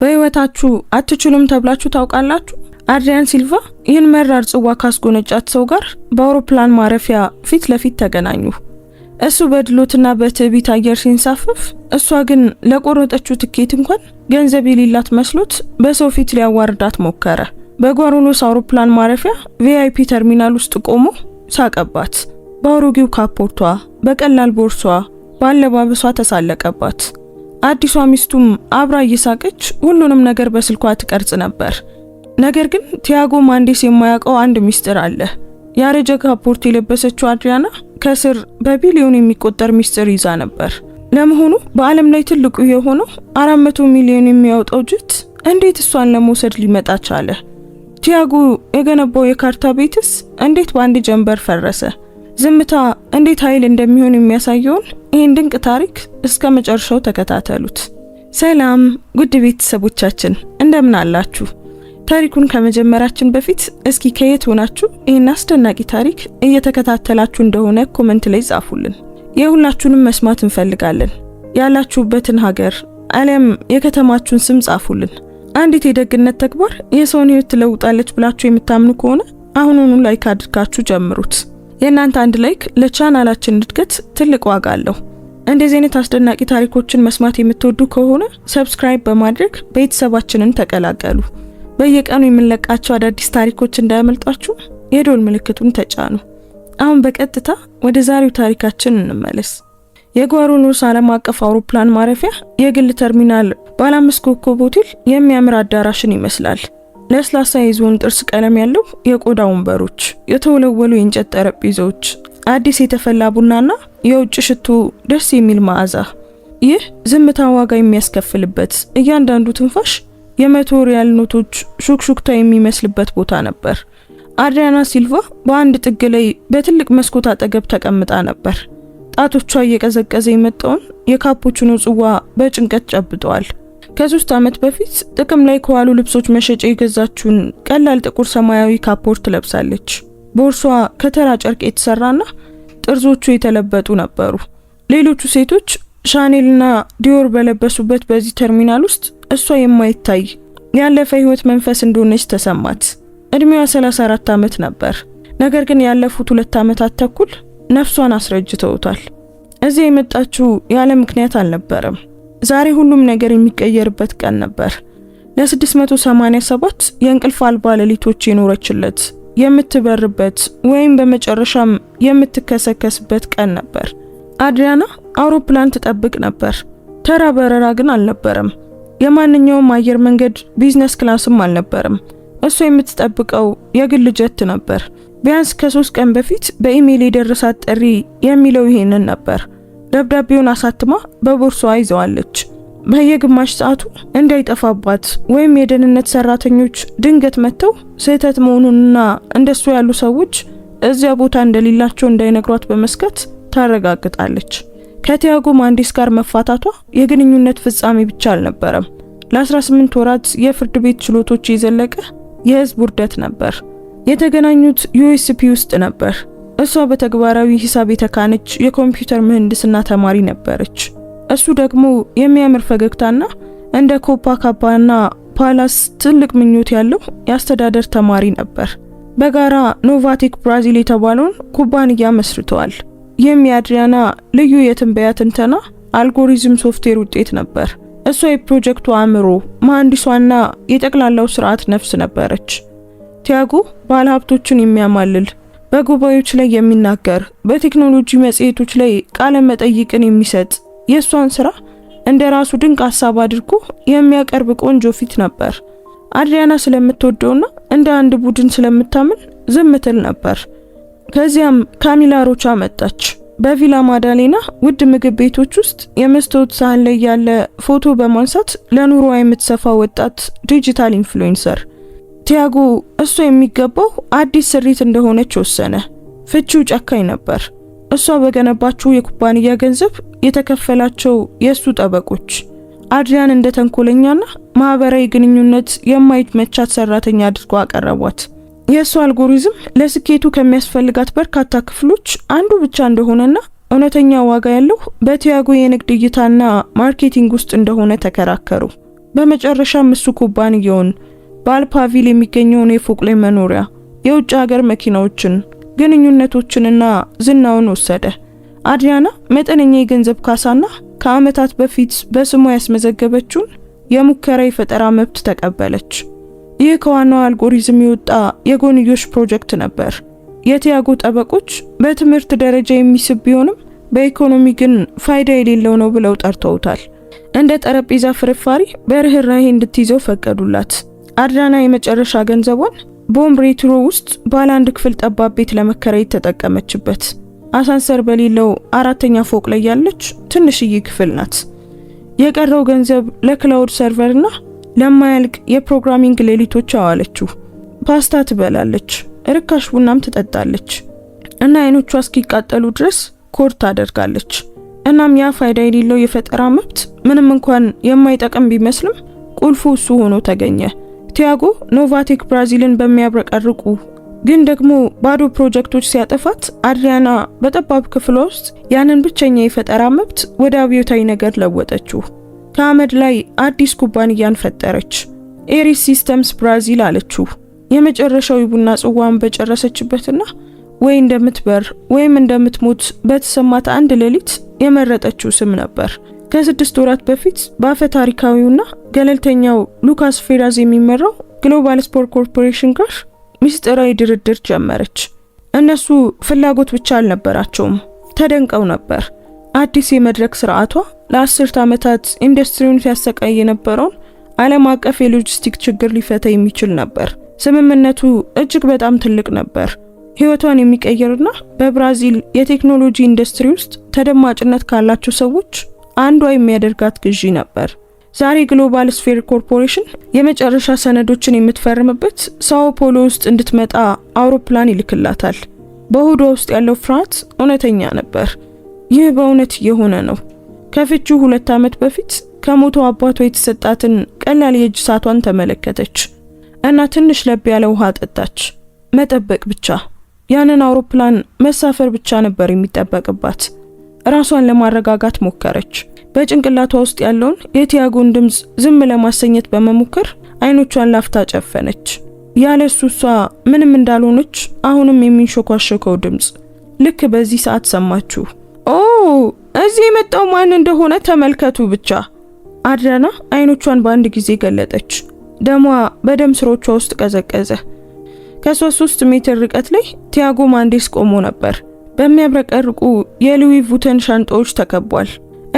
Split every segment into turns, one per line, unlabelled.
በህይወታችሁ አትችሉም ተብላችሁ ታውቃላችሁ? አድሪያን ሲልቫ ይህን መራር ጽዋ ካስጎነጫት ሰው ጋር በአውሮፕላን ማረፊያ ፊት ለፊት ተገናኙ። እሱ በድሎትና በትዕቢት አየር ሲንሳፈፍ፣ እሷ ግን ለቆረጠችው ትኬት እንኳን ገንዘብ የሌላት መስሎት በሰው ፊት ሊያዋርዳት ሞከረ። በጓሮኖስ አውሮፕላን ማረፊያ ቪአይፒ ተርሚናል ውስጥ ቆሞ ሳቀባት። በአሮጌው ካፖርቷ፣ በቀላል ቦርሷ፣ ባለባበሷ ተሳለቀባት። አዲሷ ሚስቱም አብራ እየሳቀች ሁሉንም ነገር በስልኳ ትቀርጽ ነበር። ነገር ግን ቲያጎ ማንዴስ የማያውቀው አንድ ሚስጥር አለ። ያረጀ ካፖርት የለበሰችው አድሪያና ከስር በቢሊዮን የሚቆጠር ሚስጥር ይዛ ነበር። ለመሆኑ በዓለም ላይ ትልቁ የሆነው 400 ሚሊዮን የሚያወጣው ጀት እንዴት እሷን ለመውሰድ ሊመጣ ቻለ? ቲያጎ የገነባው የካርታ ቤትስ እንዴት በአንድ ጀንበር ፈረሰ? ዝምታ እንዴት ኃይል እንደሚሆን የሚያሳየውን ይህን ድንቅ ታሪክ እስከ መጨረሻው ተከታተሉት። ሰላም ውድ ቤተሰቦቻችን እንደምን አላችሁ? ታሪኩን ከመጀመራችን በፊት እስኪ ከየት ሆናችሁ ይህን አስደናቂ ታሪክ እየተከታተላችሁ እንደሆነ ኮሜንት ላይ ጻፉልን። የሁላችሁንም መስማት እንፈልጋለን። ያላችሁበትን ሀገር አሊያም የከተማችሁን ስም ጻፉልን። አንዲት የደግነት ተግባር የሰውን ሕይወት ትለውጣለች ብላችሁ የምታምኑ ከሆነ አሁኑኑ ላይክ አድርጋችሁ ጀምሩት። የእናንተ አንድ ላይክ ለቻናላችን እድገት ትልቅ ዋጋ አለው። እንደዚህ አይነት አስደናቂ ታሪኮችን መስማት የምትወዱ ከሆነ ሰብስክራይብ በማድረግ ቤተሰባችንን ተቀላቀሉ። በየቀኑ የምንለቃቸው አዳዲስ ታሪኮች እንዳያመልጧችሁ የደወል ምልክቱን ተጫኑ። አሁን በቀጥታ ወደ ዛሬው ታሪካችን እንመለስ። የጓሮኖስ ዓለም አቀፍ አውሮፕላን ማረፊያ የግል ተርሚናል ባለ 5 ኮከብ ሆቴል የሚያምር አዳራሽን ይመስላል። ለስላሳ የዝሆን ጥርስ ቀለም ያለው የቆዳ ወንበሮች፣ የተወለወሉ የእንጨት ጠረጴዛዎች፣ አዲስ የተፈላ ቡናና የውጭ ሽቶ ደስ የሚል መዓዛ። ይህ ዝምታ ዋጋ የሚያስከፍልበት እያንዳንዱ ትንፋሽ የ100 ሪያል ኖቶች ሹክሹክታ የሚመስልበት ቦታ ነበር። አድሪያና ሲልቫ በአንድ ጥግ ላይ በትልቅ መስኮት አጠገብ ተቀምጣ ነበር። ጣቶቿ እየቀዘቀዘ የመጣውን የካፑቺኖ ጽዋ በጭንቀት ጨብጠዋል። ከ3 ዓመት በፊት ጥቅም ላይ ከዋሉ ልብሶች መሸጫ የገዛችውን ቀላል ጥቁር ሰማያዊ ካፖርት ለብሳለች። ቦርሷ ከተራ ጨርቅ የተሰራና ጥርዞቹ የተለበጡ ነበሩ። ሌሎቹ ሴቶች ሻኔልና ዲዮር በለበሱበት በዚህ ተርሚናል ውስጥ እሷ የማይታይ ያለፈ ህይወት መንፈስ እንደሆነች ተሰማት። እድሜዋ 34 ዓመት ነበር። ነገር ግን ያለፉት 2 ዓመታት ተኩል ነፍሷን አስረጅተውታል። እዚህ የመጣችው ያለ ምክንያት አልነበረም። ዛሬ ሁሉም ነገር የሚቀየርበት ቀን ነበር። ለ687 የእንቅልፍ አልባ ሌሊቶች የኖረችለት የምትበርበት ወይም በመጨረሻም የምትከሰከስበት ቀን ነበር። አድሪያና አውሮፕላን ትጠብቅ ነበር። ተራ በረራ ግን አልነበረም። የማንኛውም አየር መንገድ ቢዝነስ ክላስም አልነበረም። እሷ የምትጠብቀው የግል ጀት ነበር። ቢያንስ ከ3 ቀን በፊት በኢሜል የደረሳት ጥሪ የሚለው ይሄንን ነበር። ደብዳቤውን አሳትማ በቦርሷ ይዘዋለች። በየግማሽ ሰዓቱ እንዳይጠፋባት ወይም የደህንነት ሰራተኞች ድንገት መጥተው ስህተት መሆኑንና እንደሱ ያሉ ሰዎች እዚያ ቦታ እንደሌላቸው እንዳይነግሯት በመስከት ታረጋግጣለች። ከቲያጎ ማንዴስ ጋር መፋታቷ የግንኙነት ፍጻሜ ብቻ አልነበረም። ለ18 ወራት የፍርድ ቤት ችሎቶች የዘለቀ የህዝብ ውርደት ነበር። የተገናኙት ዩኤስፒ ውስጥ ነበር። እሷ በተግባራዊ ሂሳብ የተካነች የኮምፒውተር ምህንድስና ተማሪ ነበረች። እሱ ደግሞ የሚያምር ፈገግታና እንደ ኮፓካባና ፓላስ ትልቅ ምኞት ያለው የአስተዳደር ተማሪ ነበር። በጋራ ኖቫቴክ ብራዚል የተባለውን ኩባንያ መስርተዋል። ይህም የአድሪያና ልዩ የትንበያ ትንተና አልጎሪዝም ሶፍትዌር ውጤት ነበር። እሷ የፕሮጀክቱ አእምሮ፣ መሐንዲሷና የጠቅላላው ስርዓት ነፍስ ነበረች። ቲያጎ ባለሀብቶችን የሚያማልል፣ በጉባኤዎች ላይ የሚናገር፣ በቴክኖሎጂ መጽሔቶች ላይ ቃለ መጠይቅን የሚሰጥ፣ የሷን ስራ እንደ ራሱ ድንቅ ሐሳብ አድርጎ የሚያቀርብ ቆንጆ ፊት ነበር። አድሪያና ስለምትወደውና እንደ አንድ ቡድን ስለምታምን ዝም ትል ነበር። ከዚያም ካሚላ ሮቻ መጣች። በቪላ ማዳሌና ውድ ምግብ ቤቶች ውስጥ የመስታወት ሳህን ላይ ያለ ፎቶ በማንሳት ለኑሮ የምትሰፋ ወጣት ዲጂታል ኢንፍሉዌንሰር። ቲያጎ እሷ የሚገባው አዲስ ስሪት እንደሆነች ወሰነ። ፍቺው ጨካኝ ነበር። እሷ በገነባችው የኩባንያ ገንዘብ የተከፈላቸው የሱ ጠበቆች አድሪያን እንደ ተንኮለኛና ማህበራዊ ግንኙነት የማይመቻት ሰራተኛ አድርጎ አቀረቧት። የሱ አልጎሪዝም ለስኬቱ ከሚያስፈልጋት በርካታ ክፍሎች አንዱ ብቻ እንደሆነና እውነተኛ ዋጋ ያለው በቲያጎ የንግድ እይታና ማርኬቲንግ ውስጥ እንደሆነ ተከራከሩ። በመጨረሻም እሱ ኩባንያውን በአልፓቪል የሚገኘውን የፎቅ ላይ መኖሪያ፣ የውጭ ሀገር መኪናዎችን፣ ግንኙነቶችንና ዝናውን ወሰደ። አድሪያና መጠነኛ የገንዘብ ካሳና ከዓመታት በፊት በስሟ ያስመዘገበችውን የሙከራ የፈጠራ መብት ተቀበለች። ይህ ከዋናው አልጎሪዝም የወጣ የጎንዮሽ ፕሮጀክት ነበር። የቲያጎ ጠበቆች በትምህርት ደረጃ የሚስብ ቢሆንም በኢኮኖሚ ግን ፋይዳ የሌለው ነው ብለው ጠርተውታል። እንደ ጠረጴዛ ፍርፋሪ በርህራሄ እንድትይዘው ፈቀዱላት። አድሪያና የመጨረሻ ገንዘቧን በኦምብሬትሮ ውስጥ ባለ 1 ክፍል ጠባብ ቤት ለመከራየት ተጠቀመችበት። አሳንሰር በሌለው 4ኛ ፎቅ ላይ ያለች ትንሽዬ ክፍል ናት። የቀረው ገንዘብ ለክላውድ ሰርቨርና ለማያልቅ የፕሮግራሚንግ ሌሊቶች አዋለችው። ፓስታ ትበላለች፣ ርካሽ ቡናም ትጠጣለች እና አይኖቿ እስኪቃጠሉ ድረስ ኮድ ታደርጋለች። እናም ያ ፋይዳ የሌለው የፈጠራ መብት ምንም እንኳን የማይጠቅም ቢመስልም ቁልፉ እሱ ሆኖ ተገኘ። ቲያጎ ኖቫቴክ ብራዚልን በሚያብረቀርቁ ግን ደግሞ ባዶ ፕሮጀክቶች ሲያጠፋት፣ አድሪያና በጠባብ ክፍሏ ውስጥ ያንን ብቸኛ የፈጠራ መብት ወደ አብዮታዊ ነገር ለወጠችው። ከአመድ ላይ አዲስ ኩባንያን ፈጠረች። ኤሪስ ሲስተምስ ብራዚል አለችው። የመጨረሻው ቡና ጽዋን በጨረሰችበትና ወይ እንደምትበር ወይም እንደምትሞት በተሰማት አንድ ሌሊት የመረጠችው ስም ነበር። ከ6 ወራት በፊት በአፈ ታሪካዊውና ገለልተኛው ሉካስ ፌራዝ የሚመራው ግሎባል ስፖርት ኮርፖሬሽን ጋር ሚስጥራዊ ድርድር ጀመረች። እነሱ ፍላጎት ብቻ አልነበራቸውም፣ ተደንቀው ነበር። አዲስ የመድረክ ስርዓቷ ለ10 ዓመታት ኢንዱስትሪውን ሲያሰቃይ የነበረውን ዓለም አቀፍ የሎጂስቲክ ችግር ሊፈታ የሚችል ነበር። ስምምነቱ እጅግ በጣም ትልቅ ነበር። ህይወቷን የሚቀይርና በብራዚል የቴክኖሎጂ ኢንዱስትሪ ውስጥ ተደማጭነት ካላቸው ሰዎች አንዷ የሚያደርጋት ግዢ ነበር። ዛሬ ግሎባል ስፌር ኮርፖሬሽን የመጨረሻ ሰነዶችን የምትፈርምበት ሳኦ ፖሎ ውስጥ እንድትመጣ አውሮፕላን ይልክላታል። በሆዷ ውስጥ ያለው ፍርሃት እውነተኛ ነበር። ይህ በእውነት የሆነ ነው። ከፍቺው 2 ዓመት በፊት ከሞተው አባቷ የተሰጣትን ቀላል የእጅ ሰዓቷን ተመለከተች እና ትንሽ ለብ ያለ ውሃ ጠጣች። መጠበቅ ብቻ። ያንን አውሮፕላን መሳፈር ብቻ ነበር የሚጠበቅባት። ራሷን ለማረጋጋት ሞከረች። በጭንቅላቷ ውስጥ ያለውን የቲያጎን ድምጽ ዝም ለማሰኘት በመሞከር አይኖቿን ላፍታ ጨፈነች። ያለሱ እሷ ምንም እንዳልሆነች አሁንም የሚንሾካሾከው ድምጽ ልክ በዚህ ሰዓት ሰማችሁ። ኦ እዚህ የመጣው ማን እንደሆነ ተመልከቱ ብቻ። አድሪያና አይኖቿን በአንድ ጊዜ ገለጠች። ደሟ በደም ስሮቿ ውስጥ ቀዘቀዘ። ከ3 ሜትር ርቀት ላይ ቲያጎ ማንዴስ ቆሞ ነበር። በሚያብረቀርቁ የሉዊ vuitton ሻንጣዎች ተከቧል።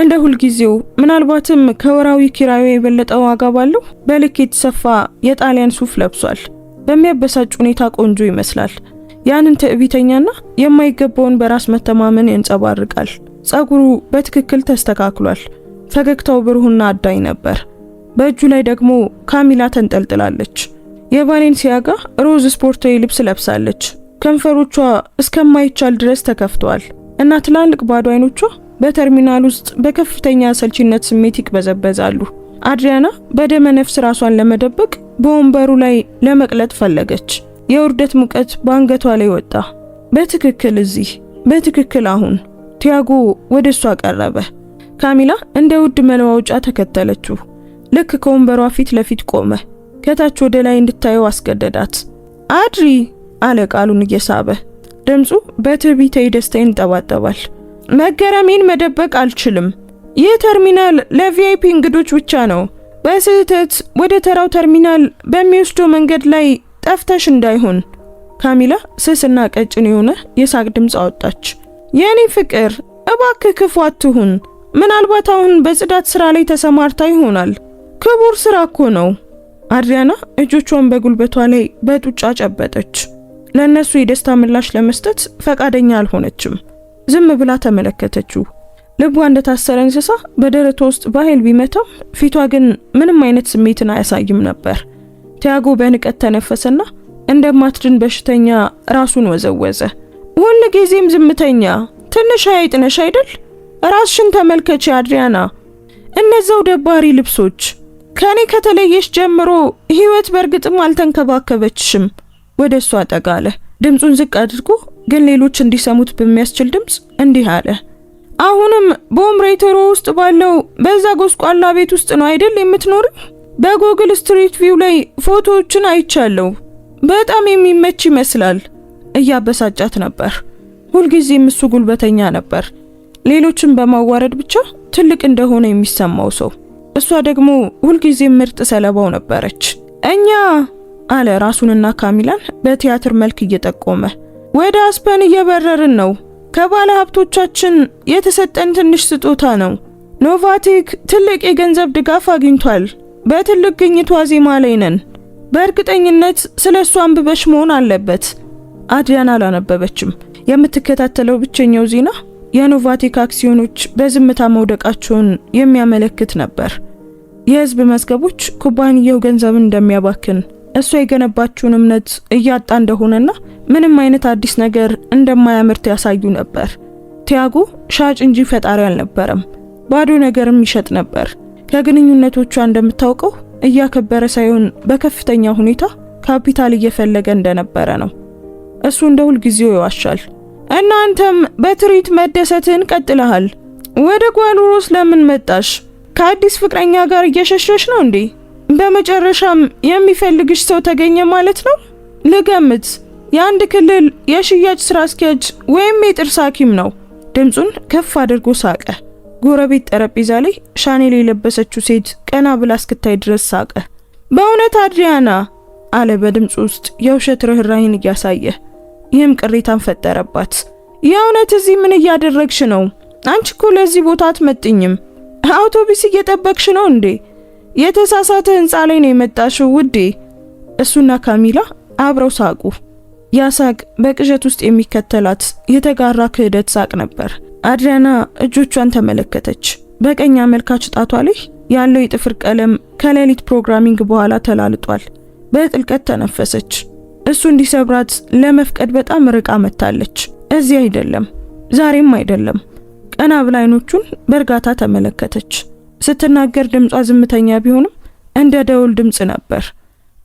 እንደ ሁልጊዜው ምናልባትም ከወራዊ ኪራዩ የበለጠ ዋጋ ባለው በልክ የተሰፋ የጣሊያን ሱፍ ለብሷል። በሚያበሳጭ ሁኔታ ቆንጆ ይመስላል። ያንን ትዕቢተኛና የማይገባውን በራስ መተማመን ያንጸባርቃል። ጸጉሩ በትክክል ተስተካክሏል። ፈገግታው ብሩህና አዳኝ ነበር። በእጁ ላይ ደግሞ ካሚላ ተንጠልጥላለች። የቫሌንሲያጋ ሮዝ ስፖርታዊ ልብስ ለብሳለች። ከንፈሮቿ እስከማይቻል ድረስ ተከፍተዋል እና ትላልቅ ባዶ አይኖቿ በተርሚናል ውስጥ በከፍተኛ ሰልችነት ስሜት ይቅበዘበዛሉ። አድሪያና በደመ ነፍስ ራሷን ለመደበቅ በወንበሩ ላይ ለመቅለጥ ፈለገች። የውርደት ሙቀት በአንገቷ ላይ ወጣ። በትክክል እዚህ፣ በትክክል አሁን። ቲያጎ ወደሷ ቀረበ። ካሚላ እንደ ውድ መለዋወጫ ተከተለችው። ልክ ከወንበሯ ፊት ለፊት ቆመ። ከታች ወደ ላይ እንድታየው አስገደዳት። አድሪ አለ ቃሉን እየሳበ። ድምፁ በትዕቢታዊ ደስታ ይንጠባጠባል። መገረሜን መደበቅ አልችልም። ይህ ተርሚናል ለቪአይፒ እንግዶች ብቻ ነው። በስህተት ወደ ተራው ተርሚናል በሚወስደው መንገድ ላይ ጠፍተሽ እንዳይሆን። ካሚላ ስስና ቀጭን የሆነ የሳቅ ድምፅ አወጣች። የኔ ፍቅር እባክህ ክፉ አትሁን። ምናልባት አሁን በጽዳት ስራ ላይ ተሰማርታ ይሆናል። ክቡር ስራ እኮ ነው። አድሪያና እጆቿን በጉልበቷ ላይ በጡጫ ጨበጠች። ለነሱ የደስታ ምላሽ ለመስጠት ፈቃደኛ አልሆነችም። ዝም ብላ ተመለከተችው። ልቧ እንደታሰረ እንስሳ በደረቷ ውስጥ በኃይል ቢመታም ፊቷ ግን ምንም አይነት ስሜትን አያሳይም ነበር። ቲያጎ በንቀት ተነፈሰና እንደማትድን በሽተኛ ራሱን ወዘወዘ። ሁሉ ጊዜም ዝምተኛ ትንሽ አይጥ ነሽ አይደል? ራስሽን ተመልከቺ አድሪያና። እነዛው ደባሪ ልብሶች ከኔ ከተለየሽ ጀምሮ ህይወት በእርግጥም አልተንከባከበችሽም። ወደሷ ጠጋለ። ድምጹን ዝቅ አድርጎ ግን ሌሎች እንዲሰሙት በሚያስችል ድምጽ እንዲህ አለ። አሁንም በኦምብሬትሮ ውስጥ ባለው በዛ ጎስቋላ ቤት ውስጥ ነው አይደል የምትኖሪው? በጉግል ስትሪት ቪው ላይ ፎቶዎችን አይቻለሁ። በጣም የሚመች ይመስላል። እያበሳጫት ነበር። ሁልጊዜም እሱ ጉልበተኛ ነበር፣ ሌሎችን በማዋረድ ብቻ ትልቅ እንደሆነ የሚሰማው ሰው። እሷ ደግሞ ሁልጊዜም ምርጥ ሰለባው ነበረች። እኛ አለ ራሱንና ካሚላን በቲያትር መልክ እየጠቆመ፣ ወደ አስፐን እየበረርን ነው። ከባለ ሀብቶቻችን የተሰጠን ትንሽ ስጦታ ነው። ኖቫቴክ ትልቅ የገንዘብ ድጋፍ አግኝቷል። በትልቅ ግኝት ዋዜማ ላይ ነን። በእርግጠኝነት ስለሱ አንብበሽ መሆን አለበት። አድሪያና አላነበበችም። የምትከታተለው ብቸኛው ዜና የኖቫቴክ አክሲዮኖች በዝምታ መውደቃቸውን የሚያመለክት ነበር። የህዝብ መዝገቦች ኩባንያው ገንዘብን እንደሚያባክን፣ እሷ የገነባችውን እምነት እያጣ እንደሆነና ምንም አይነት አዲስ ነገር እንደማያመርት ያሳዩ ነበር። ቲያጎ ሻጭ እንጂ ፈጣሪ አልነበረም። ባዶ ነገርም ይሸጥ ነበር። ከግንኙነቶቿ እንደምታውቀው እያከበረ ሳይሆን በከፍተኛ ሁኔታ ካፒታል እየፈለገ እንደነበረ ነው። እሱ እንደ ሁልጊዜው ይዋሻል። እናንተም በትርኢት መደሰትን ቀጥለሃል። ወደ ጓሉሮስ ለምን መጣሽ? ከአዲስ ፍቅረኛ ጋር እየሸሸሽ ነው እንዴ? በመጨረሻም የሚፈልግሽ ሰው ተገኘ ማለት ነው? ልገምት፣ የአንድ ክልል የሽያጭ ስራ አስኪያጅ ወይም የጥርስ ሐኪም ነው። ድምፁን ከፍ አድርጎ ሳቀ። ጎረቤት ጠረጴዛ ላይ ሻኔል የለበሰችው ሴት ቀና ብላ እስክታይ ድረስ ሳቀ። በእውነት አድሪያና አለ በድምፁ ውስጥ የውሸት ርህራሄን እያሳየ። ይህም ቅሬታን ፈጠረባት። የእውነት እዚህ ምን እያደረግሽ ነው? አንቺ እኮ ለዚህ ቦታ አትመጥኝም። አውቶቡስ እየጠበቅሽ ነው እንዴ? የተሳሳተ ህንፃ ላይ ነው የመጣሽው ውዴ። እሱና ካሚላ አብረው ሳቁ። ያ ሳቅ በቅዠት ውስጥ የሚከተላት የተጋራ ክህደት ሳቅ ነበር። አድሪያና እጆቿን ተመለከተች። በቀኝ አመልካች ጣቷ ላይ ያለው የጥፍር ቀለም ከሌሊት ፕሮግራሚንግ በኋላ ተላልጧል። በጥልቀት ተነፈሰች። እሱ እንዲሰብራት ለመፍቀድ በጣም ርቃ መታለች። እዚህ አይደለም፣ ዛሬም አይደለም። ቀና ብላ አይኖቹን በእርጋታ ተመለከተች። ስትናገር ድምጿ ዝምተኛ ቢሆንም እንደ ደውል ድምጽ ነበር፣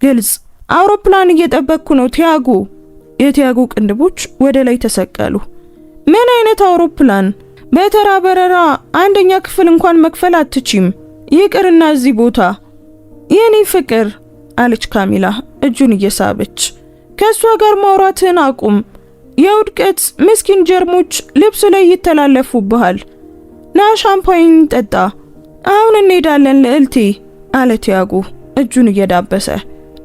ግልጽ። አውሮፕላን እየጠበቅኩ ነው ቲያጎ። የቲያጎ ቅንድቦች ወደ ላይ ተሰቀሉ። ምን አይነት አውሮፕላን? በተራ በረራ አንደኛ ክፍል እንኳን መክፈል አትችም፣ ይቅርና እዚህ ቦታ። የኔ ፍቅር አለች ካሚላ እጁን እየሳበች። ከሷ ጋር ማውራትን አቁም። የውድቀት ምስኪን ጀርሞች ልብስ ላይ ይተላለፉብሃል። ና ሻምፓኝ ጠጣ። አሁን እንሄዳለን ልዕልቴ አለ ቲያጎ እጁን እየዳበሰ።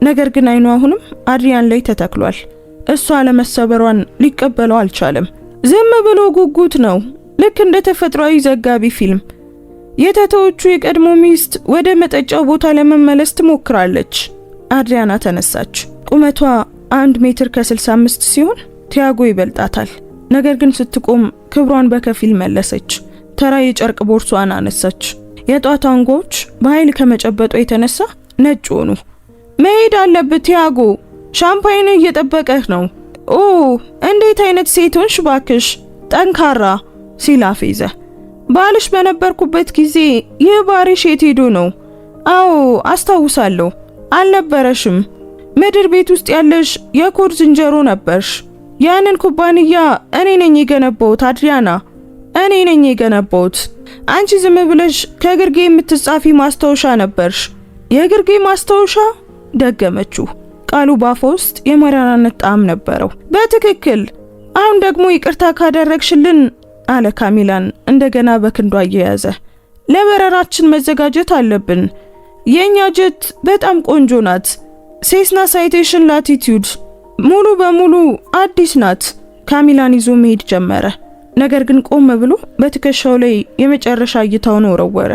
ነገር ግን አይኑ አሁንም አድሪያን ላይ ተተክሏል። እሷ ለመሰበሯን ሊቀበለው አልቻለም። ዝም ብሎ ጉጉት ነው፣ ልክ እንደ ተፈጥሯዊ ዘጋቢ ፊልም። የተተወቹ የቀድሞ ሚስት ወደ መጠጫው ቦታ ለመመለስ ትሞክራለች። አድሪያና ተነሳች። ቁመቷ 1 ሜትር ከ65 ሲሆን ቲያጎ ይበልጣታል። ነገር ግን ስትቆም ክብሯን በከፊል መለሰች። ተራ የጨርቅ ቦርሷን አነሳች። የጧት አንጓዎች በኃይል ከመጨበጧ የተነሳ ነጭ ሆኑ። መሄድ አለበት ቲያጎ፣ ሻምፓይን እየጠበቀህ ነው። ኦ እንዴት አይነት ሴት ሆንሽ ባክሽ፣ ጠንካራ ሲል አፌዘ። ባልሽ በነበርኩበት ጊዜ ይህ ባሪሽ የት ሄዶ ነው? አዎ አስታውሳለሁ። አልነበረሽም። ምድር ቤት ውስጥ ያለሽ የኮድ ዝንጀሮ ነበርሽ። ያንን ኩባንያ እኔ ነኝ የገነባሁት አድሪያና፣ እኔ ነኝ የገነባሁት። አንቺ ዝም ብለሽ ከግርጌ የምትጻፊ ማስታወሻ ነበርሽ። የግርጌ ማስታወሻ ደገመችው። ቃሉ ባፏ ውስጥ የመራራነት ጣዕም ነበረው። በትክክል። አሁን ደግሞ ይቅርታ ካደረግሽልን አለ ካሚላን እንደገና በክንዷ እየያዘ። ለበረራችን መዘጋጀት አለብን። የኛ ጀት በጣም ቆንጆ ናት። ሴስና ሳይቴሽን ላቲቲዩድ ሙሉ በሙሉ አዲስ ናት። ካሚላን ይዞ መሄድ ጀመረ። ነገር ግን ቆም ብሎ በትከሻው ላይ የመጨረሻ እይታውን ወረወረ።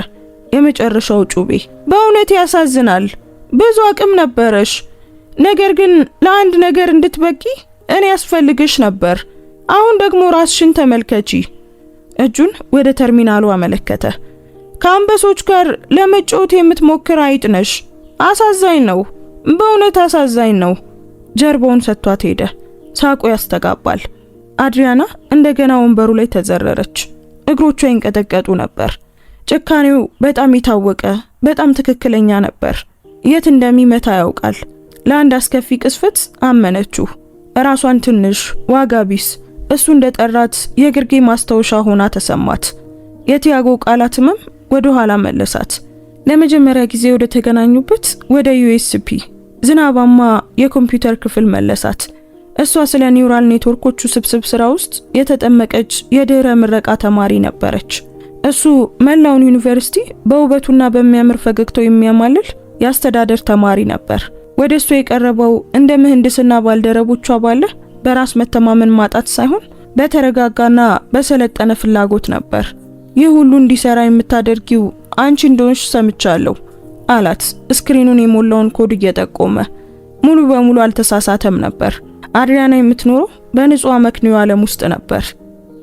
የመጨረሻው ጩቤ። በእውነት ያሳዝናል። ብዙ አቅም ነበረሽ። ነገር ግን ለአንድ ነገር እንድትበቂ እኔ ያስፈልግሽ ነበር። አሁን ደግሞ ራስሽን ተመልከቺ። እጁን ወደ ተርሚናሉ አመለከተ። ከአንበሶች ጋር ለመጫወት የምትሞክር አይጥ ነሽ። አሳዛኝ ነው፣ በእውነት አሳዛኝ ነው። ጀርባውን ሰጥቷት ሄደ። ሳቁ ያስተጋባል። አድሪያና እንደገና ወንበሩ ላይ ተዘረረች። እግሮቿ ይንቀጠቀጡ ነበር። ጭካኔው በጣም የታወቀ በጣም ትክክለኛ ነበር። የት እንደሚመታ ያውቃል። ለአንድ አስከፊ ቅስፈት አመነችው። ራሷን ትንሽ ዋጋ ቢስ እሱ እንደጠራት የግርጌ ማስታወሻ ሆና ተሰማት። የቲያጎ ቃላት ህመም ወደ ኋላ መለሳት። ለመጀመሪያ ጊዜ ወደ ተገናኙበት ወደ ዩኤስፒ ዝናባማ የኮምፒውተር ክፍል መለሳት። እሷ ስለ ኒውራል ኔትወርኮቹ ስብስብ ስራ ውስጥ የተጠመቀች የድህረ ምረቃ ተማሪ ነበረች። እሱ መላውን ዩኒቨርሲቲ በውበቱና በሚያምር ፈገግታው የሚያማልል የአስተዳደር ተማሪ ነበር። ወደ እሱ የቀረበው እንደ ምህንድስና ባልደረቦቿ ባለ በራስ መተማመን ማጣት ሳይሆን በተረጋጋና በሰለጠነ ፍላጎት ነበር። ይህ ሁሉ እንዲሰራ የምታደርጊው አንቺ እንደሆንሽ ሰምቻለሁ አላት፣ ስክሪኑን የሞላውን ኮድ እየጠቆመ። ሙሉ በሙሉ አልተሳሳተም ነበር። አድሪያና የምትኖረው በንጹህ አመክንዮ ዓለም ውስጥ ነበር።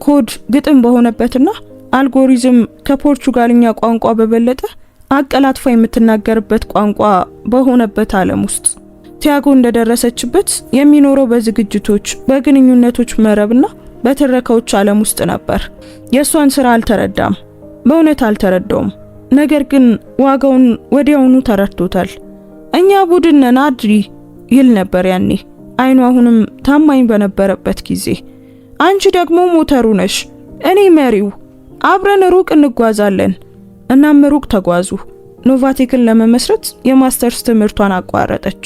ኮድ ግጥም በሆነበትና አልጎሪዝም ከፖርቹጋልኛ ቋንቋ በበለጠ አቀላጥፋ የምትናገርበት ቋንቋ በሆነበት ዓለም ውስጥ ቲያጎ እንደደረሰችበት የሚኖረው በዝግጅቶች፣ በግንኙነቶች መረብና በትረካዎች ዓለም ውስጥ ነበር። የሷን ስራ አልተረዳም፣ በእውነት አልተረዳውም። ነገር ግን ዋጋውን ወዲያውኑ ተረድቶታል። እኛ ቡድን ነን አድሪ ይል ነበር ያኔ፣ አይኑ አሁንም ታማኝ በነበረበት ጊዜ። አንቺ ደግሞ ሞተሩ ነሽ፣ እኔ መሪው፣ አብረን ሩቅ እንጓዛለን። እናም ሩቅ ተጓዙ። ኖቫቴክን ለመመስረት የማስተርስ ትምህርቷን አቋረጠች።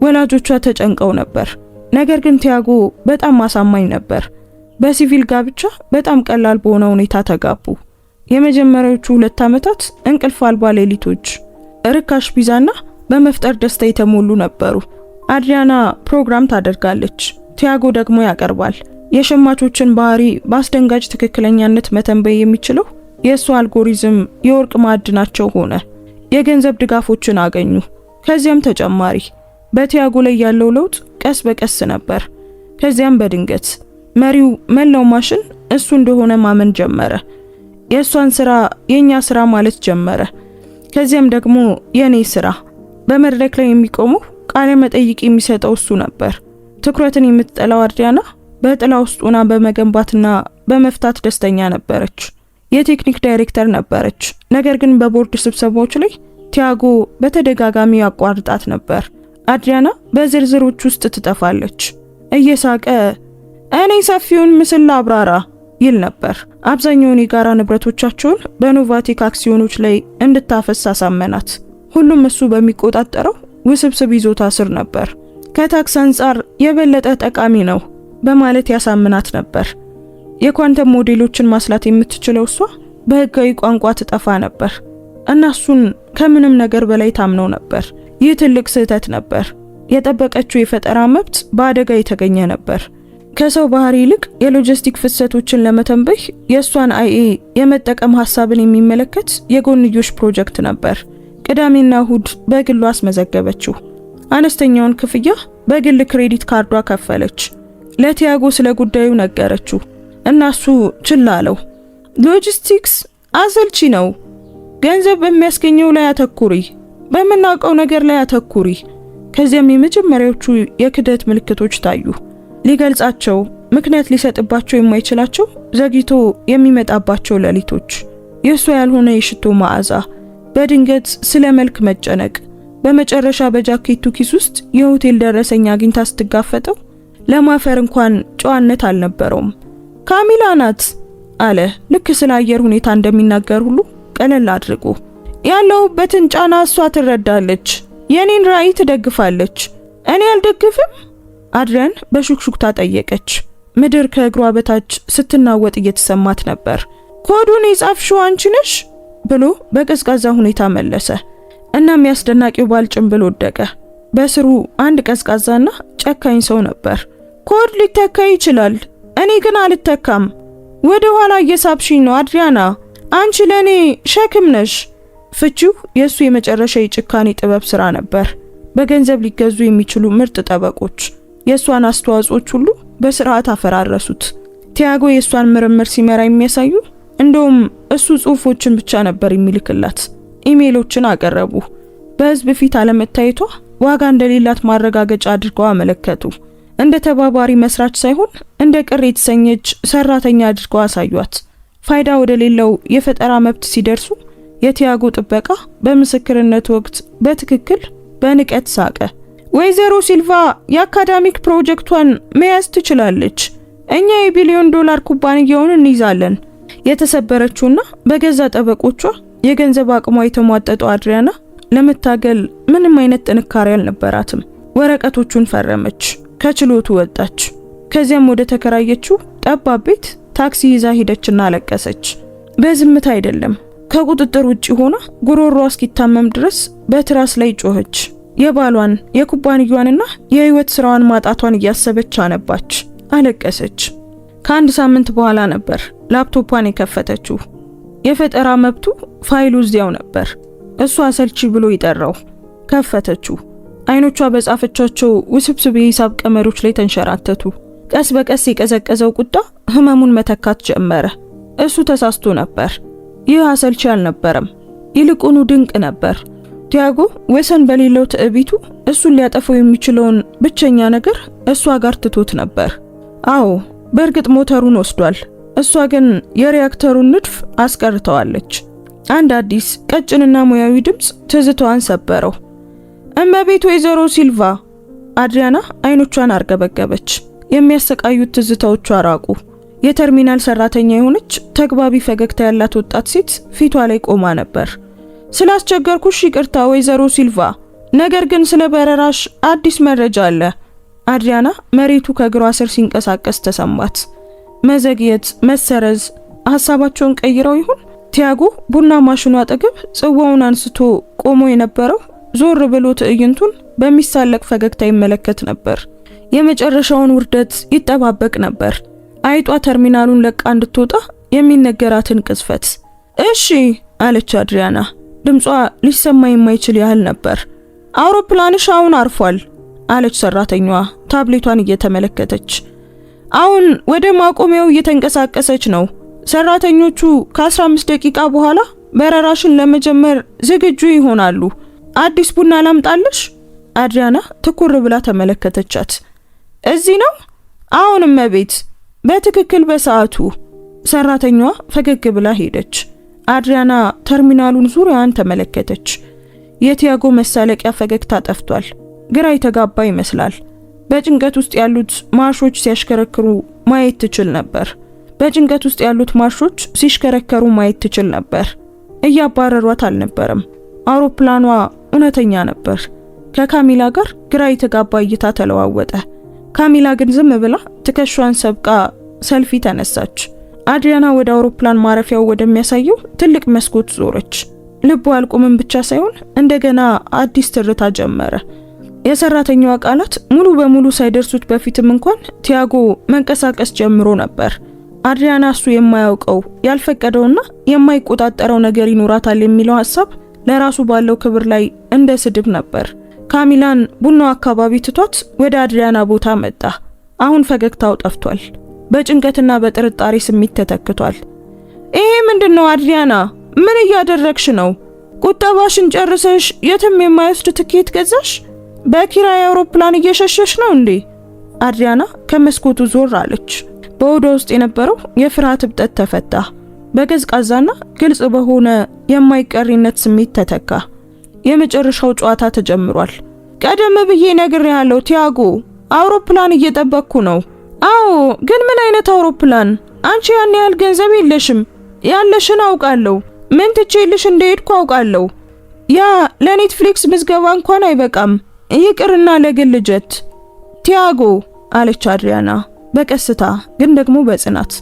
ወላጆቿ ተጨንቀው ነበር። ነገር ግን ቲያጎ በጣም አሳማኝ ነበር። በሲቪል ጋብቻ በጣም ቀላል በሆነ ሁኔታ ተጋቡ። የመጀመሪያዎቹ 2 ዓመታት እንቅልፍ አልባ ሌሊቶች፣ ርካሽ ፒዛና በመፍጠር ደስታ የተሞሉ ነበሩ። አድሪያና ፕሮግራም ታደርጋለች፣ ቲያጎ ደግሞ ያቀርባል። የሸማቾችን ባህሪ በአስደንጋጭ ትክክለኛነት መተንበይ የሚችለው የእሱ አልጎሪዝም የወርቅ ማዕድናቸው ሆነ። የገንዘብ ድጋፎችን አገኙ። ከዚያም ተጨማሪ በቲያጎ ላይ ያለው ለውጥ ቀስ በቀስ ነበር። ከዚያም በድንገት መሪው መላው ማሽን እሱ እንደሆነ ማመን ጀመረ። የእሷን ስራ የኛ ስራ ማለት ጀመረ። ከዚያም ደግሞ የኔ ስራ። በመድረክ ላይ የሚቆመው ቃለ መጠይቅ የሚሰጠው እሱ ነበር። ትኩረትን የምትጠላው አድሪያና በጥላ ውስጥ ሆና በመገንባትና በመፍታት ደስተኛ ነበረች። የቴክኒክ ዳይሬክተር ነበረች። ነገር ግን በቦርድ ስብሰባዎች ላይ ቲያጎ በተደጋጋሚ ያቋርጣት ነበር። አድሪያና በዝርዝሮች ውስጥ ትጠፋለች። እየሳቀ እኔ ሰፊውን ምስል አብራራ ይል ነበር። አብዛኛውን የጋራ ንብረቶቻቸውን በኖቫቴክ አክሲዮኖች ላይ እንድታፈስ አሳመናት። ሁሉም እሱ በሚቆጣጠረው ውስብስብ ይዞታ ስር ነበር። ከታክስ አንጻር የበለጠ ጠቃሚ ነው በማለት ያሳምናት ነበር። የኳንተም ሞዴሎችን ማስላት የምትችለው እሷ በህጋዊ ቋንቋ ትጠፋ ነበር እና እሱን ከምንም ነገር በላይ ታምነው ነበር። ይህ ትልቅ ስህተት ነበር። የጠበቀችው የፈጠራ መብት በአደጋ የተገኘ ነበር። ከሰው ባህሪ ይልቅ የሎጂስቲክ ፍሰቶችን ለመተንበይ የእሷን አይኤ የመጠቀም ሐሳብን የሚመለከት የጎንዮሽ ፕሮጀክት ነበር። ቅዳሜና እሁድ በግሉ አስመዘገበችው። አነስተኛውን ክፍያ በግል ክሬዲት ካርዷ ከፈለች። ለቲያጎ ስለ ጉዳዩ ነገረችው እና እሱ ችላ አለው። ሎጂስቲክስ አሰልቺ ነው። ገንዘብ በሚያስገኘው ላይ አተኩሪ፣ በመናቀው ነገር ላይ አተኩሪ። ከዚያም የመጀመሪያዎቹ የክደት ምልክቶች ታዩ። ሊገልጻቸው ምክንያት ሊሰጥባቸው የማይችላቸው ዘግይቶ የሚመጣባቸው ሌሊቶች፣ የእሱ ያልሆነ የሽቶ መዓዛ፣ በድንገት ስለ መልክ መጨነቅ። በመጨረሻ በጃኬቱ ኪስ ውስጥ የሆቴል ደረሰኝ አግኝታ ስትጋፈጠው ለማፈር እንኳን ጨዋነት አልነበረውም። ካሚላ ናት አለ፣ ልክ ስለ አየር ሁኔታ እንደሚናገር ሁሉ ቀለል አድርጎ። ያለውበትን ጫና እሷ ትረዳለች፣ የኔን ራዕይ ትደግፋለች። እኔ አልደግፍም? አድሪያን በሹክሹክታ ጠየቀች። ምድር ከእግሯ በታች ስትናወጥ እየተሰማት ነበር። ኮዱን የጻፍሽው አንቺ ነሽ ብሎ በቀዝቃዛ ሁኔታ መለሰ። እናም ያስደናቂው ባል ጭንብል ወደቀ። በስሩ አንድ ቀዝቃዛና ጨካኝ ሰው ነበር። ኮድ ሊተካ ይችላል፣ እኔ ግን አልተካም። ወደ ኋላ እየሳብሽኝ ነው አድሪያና፣ አንቺ ለኔ ሸክም ነሽ። ፍቺው የሱ የመጨረሻ የጭካኔ ጥበብ ስራ ነበር። በገንዘብ ሊገዙ የሚችሉ ምርጥ ጠበቆች የሷን አስተዋጽኦች ሁሉ በስርዓት አፈራረሱት። ቲያጎ የሷን ምርምር ሲመራ የሚያሳዩ እንደውም እሱ ጽሁፎችን ብቻ ነበር የሚልክላት። ኢሜሎችን አቀረቡ። በህዝብ ፊት አለመታየቷ ዋጋ እንደሌላት ማረጋገጫ አድርገው አመለከቱ። እንደ ተባባሪ መስራች ሳይሆን እንደ ቅር የተሰኘች ሰራተኛ አድርገው አሳዩት። ፋይዳ ወደ ሌለው የፈጠራ መብት ሲደርሱ የቲያጎ ጥበቃ በምስክርነት ወቅት በትክክል በንቀት ሳቀ። ወይዘሮ ሲልቫ የአካዳሚክ ፕሮጀክቷን መያዝ ትችላለች፣ እኛ $1 ቢሊዮን ኩባንያውን እንይዛለን። የተሰበረችውና በገዛ ጠበቆቿ የገንዘብ አቅሟ የተሟጠጠው አድሪያና ለመታገል ምንም አይነት ጥንካሬ አልነበራትም። ወረቀቶቹን ፈረመች፣ ከችሎቱ ወጣች። ከዚያም ወደ ተከራየችው ጠባብ ቤት ታክሲ ይዛ ሄደችና አለቀሰች። በዝምታ አይደለም፣ ከቁጥጥር ውጪ ሆና ጉሮሮዋ እስኪታመም ድረስ በትራስ ላይ ጮኸች። የባሏን የኩባንያዋንና የህይወት ስራዋን ማጣቷን እያሰበች አነባች፣ አለቀሰች። ከአንድ ሳምንት በኋላ ነበር ላፕቶፓን የከፈተችው። የፈጠራ መብቱ ፋይሉ እዚያው ነበር። እሷ አሰልቺ ብሎ ይጠራው። ከፈተችው። አይኖቿ በጻፈቻቸው ውስብስብ የሂሳብ ቀመሮች ላይ ተንሸራተቱ። ቀስ በቀስ የቀዘቀዘው ቁጣ ህመሙን መተካት ጀመረ። እሱ ተሳስቶ ነበር። ይህ አሰልቺ አልነበረም፣ ይልቁኑ ድንቅ ነበር። ቲያጎ ወሰን በሌለው ትዕቢቱ እሱን ሊያጠፋው የሚችለውን ብቸኛ ነገር እሷ ጋር ትቶት ነበር። አዎ በእርግጥ ሞተሩን ወስዷል። እሷ ግን የሪያክተሩን ንድፍ አስቀርተዋለች። አንድ አዲስ ቀጭንና ሙያዊ ድምፅ ትዝታዋን ሰበረው። እመቤት ወይዘሮ ሲልቫ። አድሪያና አይኖቿን አርገበገበች። የሚያሰቃዩት ትዝታዎቿ ራቁ። የተርሚናል ሰራተኛ የሆነች ተግባቢ ፈገግታ ያላት ወጣት ሴት ፊቷ ላይ ቆማ ነበር። ስላስቸገርኩሽ ይቅርታ ወይዘሮ ሲልቫ፣ ነገር ግን ስለ በረራሽ አዲስ መረጃ አለ። አድሪያና መሬቱ ከእግሯ ስር ሲንቀሳቀስ ተሰማት። መዘግየት፣ መሰረዝ፣ ሐሳባቸውን ቀይረው ይሆን? ቲያጎ ቡና ማሽኑ አጠገብ ጽዋውን አንስቶ ቆሞ የነበረው ዞር ብሎ ትዕይንቱን በሚሳለቅ ፈገግታ ይመለከት ነበር። የመጨረሻውን ውርደት ይጠባበቅ ነበር። አይጧ ተርሚናሉን ለቃ እንድትወጣ የሚነገራትን ቅጽበት። እሺ አለች አድሪያና። ድምጿ ሊሰማ የማይችል ያህል ነበር። አውሮፕላንሽ አሁን አርፏል አለች ሰራተኛዋ ታብሌቷን እየተመለከተች። አሁን ወደ ማቆሚያው እየተንቀሳቀሰች ነው። ሰራተኞቹ ከ15 ደቂቃ በኋላ በረራሽን ለመጀመር ዝግጁ ይሆናሉ። አዲስ ቡና ላምጣልሽ? አድሪያና ትኩር ብላ ተመለከተቻት። እዚህ ነው? አሁን እመቤት፣ በትክክል በሰዓቱ። ሰራተኛዋ ፈገግ ብላ ሄደች። አድሪያና ተርሚናሉን ዙሪያዋን ተመለከተች። የቲያጎ መሳለቂያ ፈገግታ ጠፍቷል። ግራ የተጋባ ይመስላል። በጭንቀት ውስጥ ያሉት ማርሾች ሲያሽከረክሩ ማየት ትችል ነበር። በጭንቀት ውስጥ ያሉት ማርሾች ሲሽከረከሩ ማየት ትችል ነበር። እያባረሯት አልነበረም። አውሮፕላኗ እውነተኛ ነበር። ከካሚላ ጋር ግራ የተጋባ እይታ ተለዋወጠ። ካሚላ ግን ዝም ብላ ትከሻዋን ሰብቃ ሰልፊ ተነሳች። አድሪያና ወደ አውሮፕላን ማረፊያው ወደሚያሳየው ትልቅ መስኮት ዞረች። ልቧ አልቆመም ብቻ ሳይሆን እንደገና አዲስ ትርታ ጀመረ። የሰራተኛዋ ቃላት ሙሉ በሙሉ ሳይደርሱት በፊትም እንኳን ቲያጎ መንቀሳቀስ ጀምሮ ነበር። አድሪያና እሱ የማያውቀው ያልፈቀደውና የማይቆጣጠረው ነገር ይኖራታል የሚለው ሐሳብ ለራሱ ባለው ክብር ላይ እንደ ስድብ ነበር። ካሚላን ቡናው አካባቢ ትቷት ወደ አድሪያና ቦታ መጣ። አሁን ፈገግታው ጠፍቷል። በጭንቀትና በጥርጣሬ ስሜት ተተክቷል። ይሄ ምንድነው አድሪያና? ምን እያደረግሽ ነው? ቁጠባሽን ጨርሰሽ የትም የማይወስድ ትኬት ገዛሽ? በኪራይ አውሮፕላን እየሸሸሽ ነው እንዴ? አድሪያና ከመስኮቱ ዞር አለች። በወደ ውስጥ የነበረው የፍርሃት እብጠት ተፈታ። በቀዝቃዛና ግልጽ በሆነ የማይቀሪነት ስሜት ተተካ። የመጨረሻው ጨዋታ ተጀምሯል። ቀደም ብዬ ነግሬሃለሁ ቲያጎ፣ አውሮፕላን እየጠበቅኩ ነው። አዎ፣ ግን ምን አይነት አውሮፕላን? አንቺ ያን ያህል ገንዘብ የለሽም። ያለሽን አውቃለሁ። ምን ትቼልሽ እንደሄድኩ አውቃለሁ። ያ ለኔትፍሊክስ ምዝገባ እንኳን አይበቃም፣ ይቅርና ለግል ጀት። ቲያጎ አለች አድሪያና በቀስታ ግን ደግሞ በጽናት።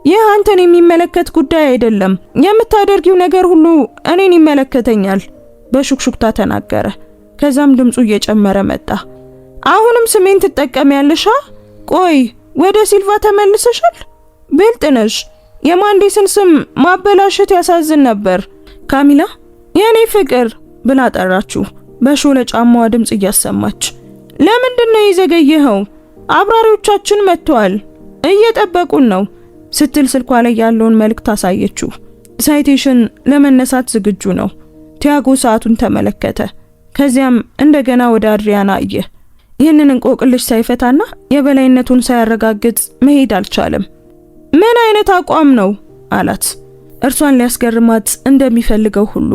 ይህ አንተን የሚመለከት ጉዳይ አይደለም። የምታደርጊው ነገር ሁሉ እኔን ይመለከተኛል በሹክሹክታ ተናገረ። ከዛም ድምፁ እየጨመረ መጣ። አሁንም ስሜን ትጠቀሚያለሽ? ቆይ ወደ ሲልቫ ተመልሰሻል? ብልጥ ነሽ። የማንዴስን ስም ማበላሸት ያሳዝን ነበር። ካሚላ የኔ ፍቅር ብላ ጠራችው በሾለ ጫማዋ ድምጽ እያሰማች። ለምንድነው የዘገየኸው? አብራሪዎቻችን መጥተዋል፣ እየጠበቁን ነው ስትል ስልኳ ላይ ያለውን መልእክት አሳየችው። ሳይቴሽን ለመነሳት ዝግጁ ነው። ቲያጎ ሰዓቱን ተመለከተ። ከዚያም እንደገና ወደ አድሪያና አየ። ይህንን እንቆቅልሽ ሳይፈታና የበላይነቱን ሳያረጋግጥ መሄድ አልቻለም። ምን አይነት አቋም ነው አላት፣ እርሷን ሊያስገርማት እንደሚፈልገው ሁሉ።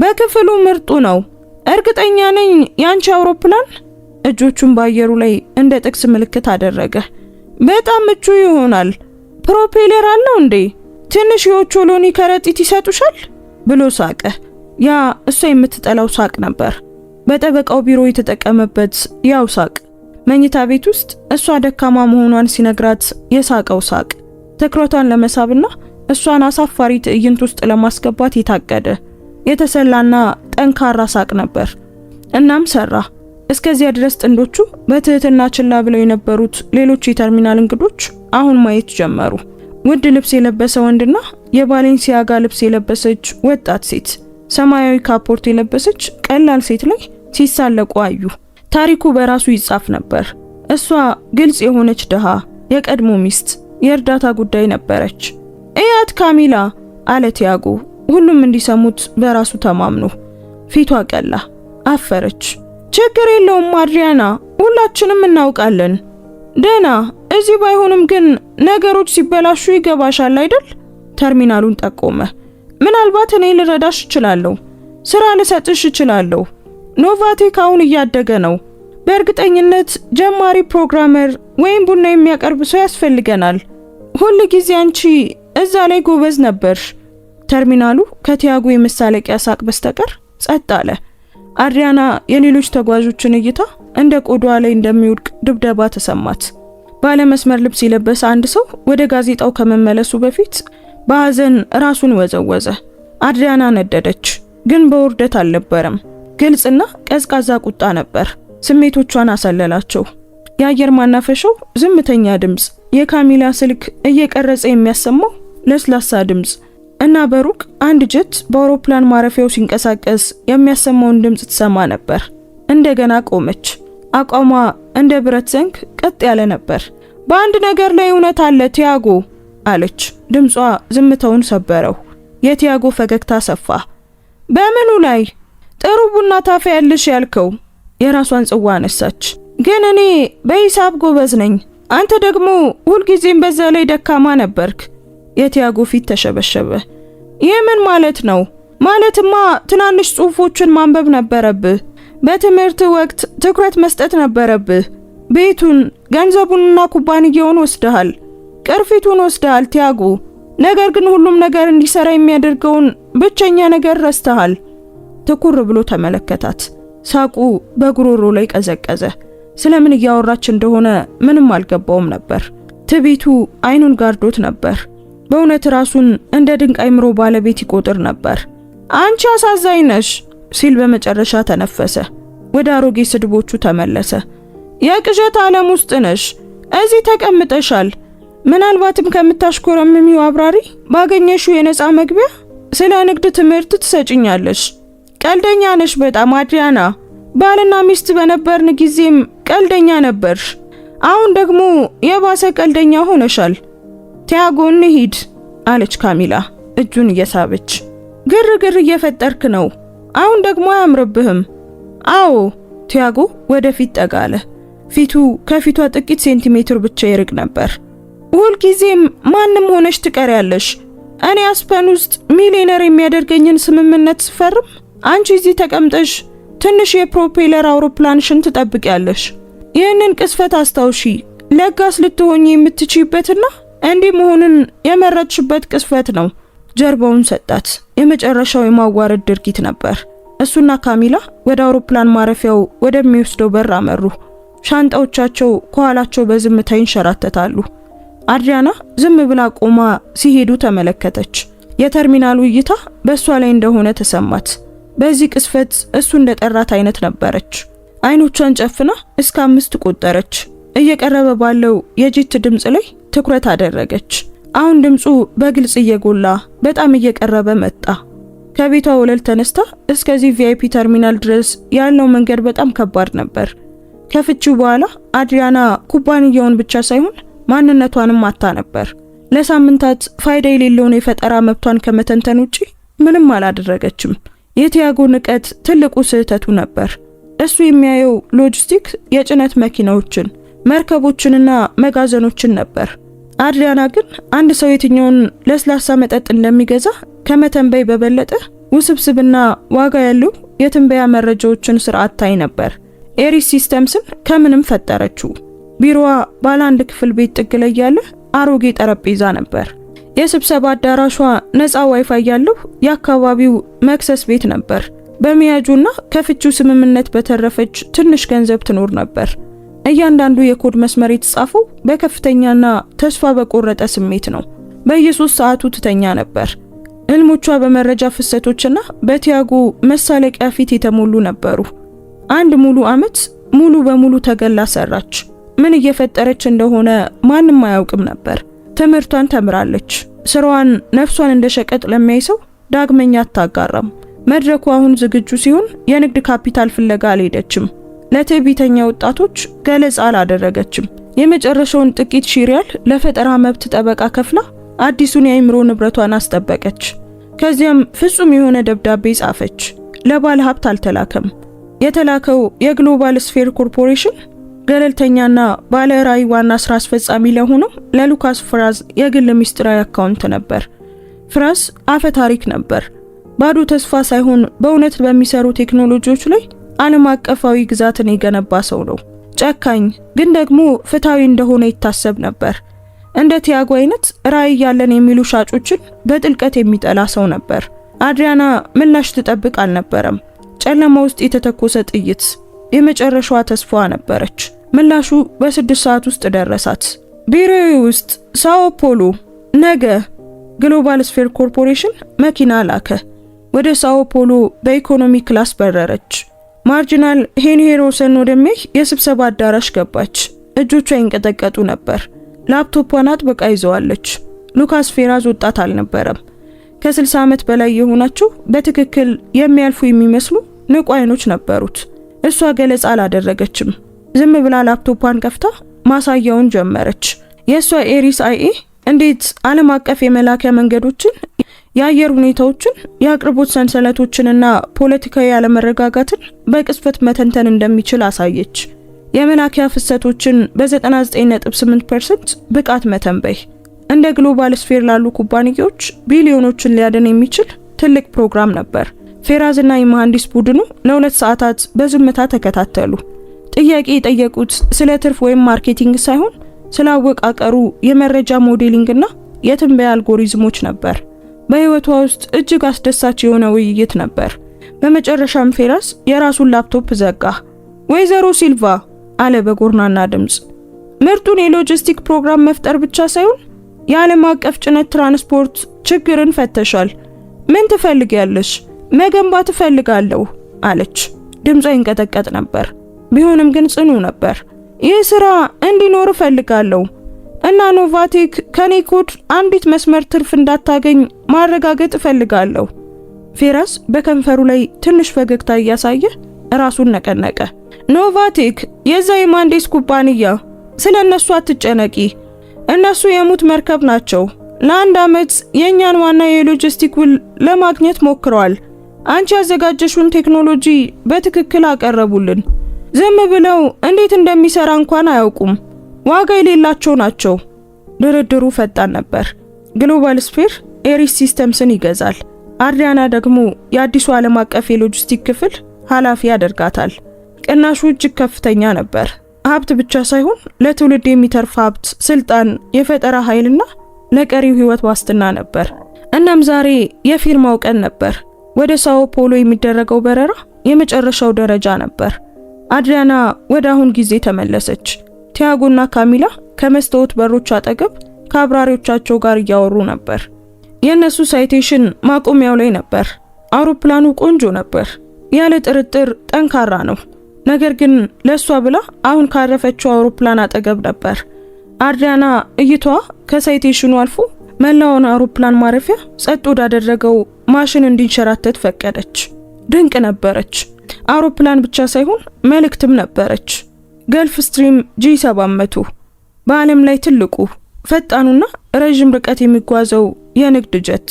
በክፍሉ ምርጡ ነው፣ እርግጠኛ ነኝ ያንቺ አውሮፕላን። እጆቹን በአየሩ ላይ እንደ ጥቅስ ምልክት አደረገ። በጣም ምቹ ይሆናል። ፕሮፔለር አለው እንዴ? ትንሽ የኦቾሎኒ ከረጢት ይሰጡሻል? ብሎ ሳቀ። ያ እሷ የምትጠላው ሳቅ ነበር። በጠበቃው ቢሮ የተጠቀመበት ያው ሳቅ። መኝታ ቤት ውስጥ እሷ ደካማ መሆኗን ሲነግራት የሳቀው ሳቅ። ትኩረቷን ለመሳብና እሷን አሳፋሪ ትዕይንት ውስጥ ለማስገባት የታቀደ የተሰላና ጠንካራ ሳቅ ነበር። እናም ሰራ። እስከዚያ ድረስ ጥንዶቹ በትህትና ችላ ብለው የነበሩት ሌሎች የተርሚናል እንግዶች አሁን ማየት ጀመሩ። ውድ ልብስ የለበሰ ወንድና የባሌንሲያጋ ልብስ የለበሰች ወጣት ሴት ሰማያዊ ካፖርት የለበሰች ቀላል ሴት ላይ ሲሳለቁ አዩ። ታሪኩ በራሱ ይጻፍ ነበር። እሷ ግልጽ የሆነች ድሃ የቀድሞ ሚስት የእርዳታ ጉዳይ ነበረች። እያት ካሚላ አለ ቲያጎ፣ ሁሉም እንዲሰሙት በራሱ ተማምኖ። ፊቷ ቀላ፣ አፈረች። ችግር የለውም አድሪያና፣ ሁላችንም እናውቃለን። ደና እዚህ ባይሆንም ግን ነገሮች ሲበላሹ ይገባሻል አይደል? ተርሚናሉን ጠቆመ። ምናልባት እኔ ልረዳሽ እችላለሁ፣ ስራ ልሰጥሽ እችላለሁ። ኖቫቴክ አሁን እያደገ ነው። በእርግጠኝነት ጀማሪ ፕሮግራመር ወይም ቡና የሚያቀርብ ሰው ያስፈልገናል። ሁል ጊዜ አንቺ እዛ ላይ ጎበዝ ነበርሽ። ተርሚናሉ ከቲያጎ የመሳለቂያ ሳቅ በስተቀር ጸጥ አለ። አድሪያና የሌሎች ተጓዦችን እይታ እንደ ቆዳዋ ላይ እንደሚወድቅ ድብደባ ተሰማት። ባለመስመር ልብስ የለበሰ አንድ ሰው ወደ ጋዜጣው ከመመለሱ በፊት በሐዘን ራሱን ወዘወዘ። አድሪያና ነደደች፣ ግን በውርደት አልነበረም። ግልጽና ቀዝቃዛ ቁጣ ነበር። ስሜቶቿን አሰለላቸው። የአየር ማናፈሻው ዝምተኛ ድምጽ፣ የካሚላ ስልክ እየቀረጸ የሚያሰማው ለስላሳ ድምጽ እና በሩቅ አንድ ጀት በአውሮፕላን ማረፊያው ሲንቀሳቀስ የሚያሰማውን ድምጽ ትሰማ ነበር። እንደገና ቆመች። አቋሟ እንደ ብረት ዘንግ ቀጥ ያለ ነበር። በአንድ ነገር ላይ እውነት አለ ቲያጎ አለች። ድምጿ ዝምታውን ሰበረው። የቲያጎ ፈገግታ ሰፋ። በምኑ ላይ? ጥሩ ቡና ታፈያለሽ ያልከው። የራሷን ጽዋ አነሳች። ግን እኔ በሂሳብ ጎበዝ ነኝ፣ አንተ ደግሞ ሁልጊዜም በዛ ላይ ደካማ ነበርክ። የቲያጎ ፊት ተሸበሸበ። ይህ ምን ማለት ነው? ማለትማ ትናንሽ ጽሑፎችን ማንበብ ነበረብህ። በትምህርት ወቅት ትኩረት መስጠት ነበረብህ። ቤቱን፣ ገንዘቡንና ኩባንያውን ወስደሃል፣ ቅርፊቱን ወስደሃል ቲያጎ። ነገር ግን ሁሉም ነገር እንዲሰራ የሚያደርገውን ብቸኛ ነገር ረስተሃል። ትኩር ብሎ ተመለከታት። ሳቁ በጉሮሮ ላይ ቀዘቀዘ። ስለምን እያወራች እንደሆነ ምንም አልገባውም ነበር። ትቢቱ አይኑን ጋርዶት ነበር። በእውነት ራሱን እንደ ድንቅ አይምሮ ባለቤት ይቆጥር ነበር። አንቺ አሳዛኝ ነሽ ሲል በመጨረሻ ተነፈሰ። ወደ አሮጌ ስድቦቹ ተመለሰ። የቅዠት ዓለም ውስጥ ነሽ። እዚህ ተቀምጠሻል። ምናልባትም ከምታሽኮረምሚው አብራሪ ባገኘሽው የነፃ መግቢያ ስለ ንግድ ትምህርት ትሰጭኛለሽ። ቀልደኛ ነሽ በጣም አድሪያና። ባልና ሚስት በነበርን ጊዜም ቀልደኛ ነበርሽ። አሁን ደግሞ የባሰ ቀልደኛ ሆነሻል። ቲያጎ እንሂድ አለች ካሚላ እጁን እየሳበች። ግርግር እየፈጠርክ ነው። አሁን ደግሞ አያምርብህም። አዎ። ቲያጎ ወደፊት ጠጋለ። ፊቱ ከፊቷ ጥቂት ሴንቲሜትር ብቻ ይርቅ ነበር። ሁልጊዜም ማንም ሆነሽ ትቀሪያለሽ። እኔ አስፐን ውስጥ ሚሊዮነር የሚያደርገኝን ስምምነት ስፈርም አንቺ እዚህ ተቀምጠሽ ትንሽ የፕሮፔለር አውሮፕላንሽን ትጠብቂያለሽ። ይህንን ቅስፈት አስታውሺ። ለጋስ ልትሆኚ የምትችይበትና እንዲህ መሆንን የመረጥሽበት ቅስፈት ነው። ጀርባውን ሰጣት። የመጨረሻው የማዋረድ ድርጊት ነበር። እሱና ካሚላ ወደ አውሮፕላን ማረፊያው ወደሚወስደው በር አመሩ። ሻንጣዎቻቸው ከኋላቸው በዝምታ ይንሸራተታሉ። አድሪያና ዝም ብላ ቆማ ሲሄዱ ተመለከተች። የተርሚናሉ እይታ በእሷ ላይ እንደሆነ ተሰማት። በዚህ ቅስፈት እሱ እንደጠራት አይነት ነበረች። አይኖቿን ጨፍና እስከ 5 ቆጠረች። እየቀረበ ባለው የጄት ድምጽ ላይ ትኩረት አደረገች። አሁን ድምጹ በግልጽ እየጎላ በጣም እየቀረበ መጣ። ከቤቷ ወለል ተነስታ እስከዚህ ቪአይፒ ተርሚናል ድረስ ያለው መንገድ በጣም ከባድ ነበር። ከፍቺው በኋላ አድሪያና ኩባንያውን ብቻ ሳይሆን ማንነቷንም አጣ ነበር። ለሳምንታት ፋይዳ የሌለውን የፈጠራ መብቷን ከመተንተን ውጪ ምንም አላደረገችም። የቲያጎ ንቀት ትልቁ ስህተቱ ነበር። እሱ የሚያየው ሎጂስቲክ የጭነት መኪናዎችን፣ መርከቦችንና መጋዘኖችን ነበር። አድሪያና ግን አንድ ሰው የትኛውን ለስላሳ መጠጥ እንደሚገዛ ከመተንበይ በበለጠ ውስብስብና ዋጋ ያለው የትንበያ መረጃዎችን ስርዓት ታይ ነበር። ኤሪስ ሲስተምስን ከምንም ፈጠረችው። ቢሮዋ ባለ 1 ክፍል ቤት ጥግ ላይ ያለ አሮጌ ጠረጴዛ ነበር። የስብሰባ አዳራሿ ነፃ ዋይፋይ ያለው የአካባቢው መክሰስ ቤት ነበር። በሚያጁና ከፍቺው ስምምነት በተረፈች ትንሽ ገንዘብ ትኖር ነበር። እያንዳንዱ የኮድ መስመር የተጻፈው በከፍተኛና ተስፋ በቆረጠ ስሜት ነው። በየ3 ሰዓቱ ትተኛ ነበር። ህልሞቿ በመረጃ ፍሰቶችና በቲያጎ መሳለቂያ ፊት የተሞሉ ነበሩ። አንድ ሙሉ ዓመት ሙሉ በሙሉ ተገላ ሰራች። ምን እየፈጠረች እንደሆነ ማንም አያውቅም ነበር። ትምህርቷን ተምራለች። ስራዋን ነፍሷን እንደ ሸቀጥ ለሚያይ ሰው ዳግመኛ አታጋራም። መድረኩ አሁን ዝግጁ ሲሆን የንግድ ካፒታል ፍለጋ አልሄደችም። ለትዕቢተኛ ወጣቶች ገለጻ አላደረገችም። የመጨረሻውን ጥቂት ሺሪያል ለፈጠራ መብት ጠበቃ ከፍላ አዲሱን የአይምሮ ንብረቷን አስጠበቀች። ከዚያም ፍጹም የሆነ ደብዳቤ ጻፈች። ለባለ ሀብት አልተላከም። የተላከው የግሎባል ስፌር ኮርፖሬሽን ገለልተኛና ባለ ራዕይ ዋና ስራ አስፈጻሚ ለሆነው ለሉካስ ፍራዝ የግል ሚስጥራዊ አካውንት ነበር። ፍራዝ አፈ ታሪክ ነበር። ባዶ ተስፋ ሳይሆን በእውነት በሚሰሩ ቴክኖሎጂዎች ላይ ዓለም አቀፋዊ ግዛትን የገነባ ሰው ነው። ጨካኝ ግን ደግሞ ፍትሃዊ እንደሆነ ይታሰብ ነበር። እንደ ቲያጎ አይነት ራዕይ ያለን የሚሉ ሻጮችን በጥልቀት የሚጠላ ሰው ነበር። አድሪያና ምላሽ ትጠብቅ አልነበረም። ጨለማ ውስጥ የተተኮሰ ጥይት የመጨረሻዋ ተስፋዋ ነበረች። ምላሹ በ6 ሰዓት ውስጥ ደረሳት። ቢሮዬ ውስጥ ሳኦ ፖሎ። ነገ ግሎባል ስፌር ኮርፖሬሽን መኪና ላከ። ወደ ሳኦ ፖሎ በኢኮኖሚ ክላስ በረረች። ማርጂናል ሄንሄሮሰን ወደሚያይ የስብሰባ አዳራሽ ገባች። እጆቿ ይንቀጠቀጡ ነበር። ላፕቶፑን አጥብቃ ይዘዋለች። ሉካስ ፌራዝ ወጣት አልነበረም። ከ60 ዓመት በላይ የሆናቸው በትክክል የሚያልፉ የሚመስሉ ንቁ አይኖች ነበሩት። እሷ ገለጻ አላደረገችም። ዝም ብላ ላፕቶፑን ከፍታ ማሳያውን ጀመረች። የእሷ ኤሪስ አይኤ እንዴት ዓለም አቀፍ የመላኪያ መንገዶችን፣ የአየር ሁኔታዎችን፣ የአቅርቦት ሰንሰለቶችንና ፖለቲካዊ ያለመረጋጋትን በቅጽበት መተንተን እንደሚችል አሳየች። የመላኪያ ፍሰቶችን በ99.8% ብቃት መተንበይ። እንደ ግሎባል ስፌር ላሉ ኩባንያዎች ቢሊዮኖችን ሊያድን የሚችል ትልቅ ፕሮግራም ነበር። ፌራዝና የመሐንዲስ ቡድኑ ለ2 ሰዓታት በዝምታ ተከታተሉ። ጥያቄ የጠየቁት ስለ ትርፍ ወይም ማርኬቲንግ ሳይሆን ስለ አወቃቀሩ የመረጃ ሞዴሊንግና የትንበያ አልጎሪዝሞች ነበር። በህይወቷ ውስጥ እጅግ አስደሳች የሆነ ውይይት ነበር። በመጨረሻም ፌራዝ የራሱን ላፕቶፕ ዘጋ። ወይዘሮ ሲልቫ አለ በጎርናና ድምጽ፣ ምርጡን የሎጂስቲክ ፕሮግራም መፍጠር ብቻ ሳይሆን የዓለም አቀፍ ጭነት ትራንስፖርት ችግርን ፈተሻል። ምን ትፈልጊያለሽ? መገንባት እፈልጋለሁ አለች። ድምጿ ይንቀጠቀጥ ነበር፣ ቢሆንም ግን ጽኑ ነበር። ይህ ስራ እንዲኖር እፈልጋለሁ እና ኖቫቴክ ከኔ ኮድ አንዲት መስመር ትርፍ እንዳታገኝ ማረጋገጥ እፈልጋለሁ። ፌራዝ በከንፈሩ ላይ ትንሽ ፈገግታ እያሳየ ራሱን ነቀነቀ። ኖቫቴክ የዛ የማንዴስ ኩባንያ፣ ስለነሱ አትጨነቂ። እነሱ የሙት መርከብ ናቸው። ለአንድ ዓመት የኛን ዋና የሎጂስቲክ ውል ለማግኘት ሞክረዋል። አንቺ ያዘጋጀሽውን ቴክኖሎጂ በትክክል አቀረቡልን። ዝም ብለው እንዴት እንደሚሰራ እንኳን አያውቁም። ዋጋ የሌላቸው ናቸው። ድርድሩ ፈጣን ነበር። ግሎባል ስፌር ኤሪስ ሲስተምስን ይገዛል። አድሪያና ደግሞ የአዲሱ ዓለም አቀፍ የሎጂስቲክ ክፍል ኃላፊ ያደርጋታል። ቅናሹ እጅግ ከፍተኛ ነበር። ሀብት ብቻ ሳይሆን ለትውልድ የሚተርፍ ሀብት፣ ስልጣን፣ የፈጠራ ኃይልና ለቀሪው ህይወት ዋስትና ነበር። እናም ዛሬ የፊርማው ቀን ነበር። ወደ ሳኦ ፖሎ የሚደረገው በረራ የመጨረሻው ደረጃ ነበር። አድሪያና ወደ አሁን ጊዜ ተመለሰች። ቲያጎና ካሚላ ከመስታወት በሮች አጠገብ ከአብራሪዎቻቸው ጋር እያወሩ ነበር። የነሱ ሳይቴሽን ማቆሚያው ላይ ነበር። አውሮፕላኑ ቆንጆ ነበር፣ ያለ ጥርጥር ጠንካራ ነው። ነገር ግን ለሷ ብላ አሁን ካረፈችው አውሮፕላን አጠገብ ነበር። አድሪያና እይቷ ከሳይቴሽኑ አልፎ መላውን አውሮፕላን ማረፊያ ጸጥ ወዳደረገው ማሽን እንዲንሸራተት ፈቀደች። ድንቅ ነበረች። አውሮፕላን ብቻ ሳይሆን መልእክትም ነበረች። ገልፍ ስትሪም G700 በዓለም ላይ ትልቁ ፈጣኑና ረጅም ርቀት የሚጓዘው የንግድ ጀት።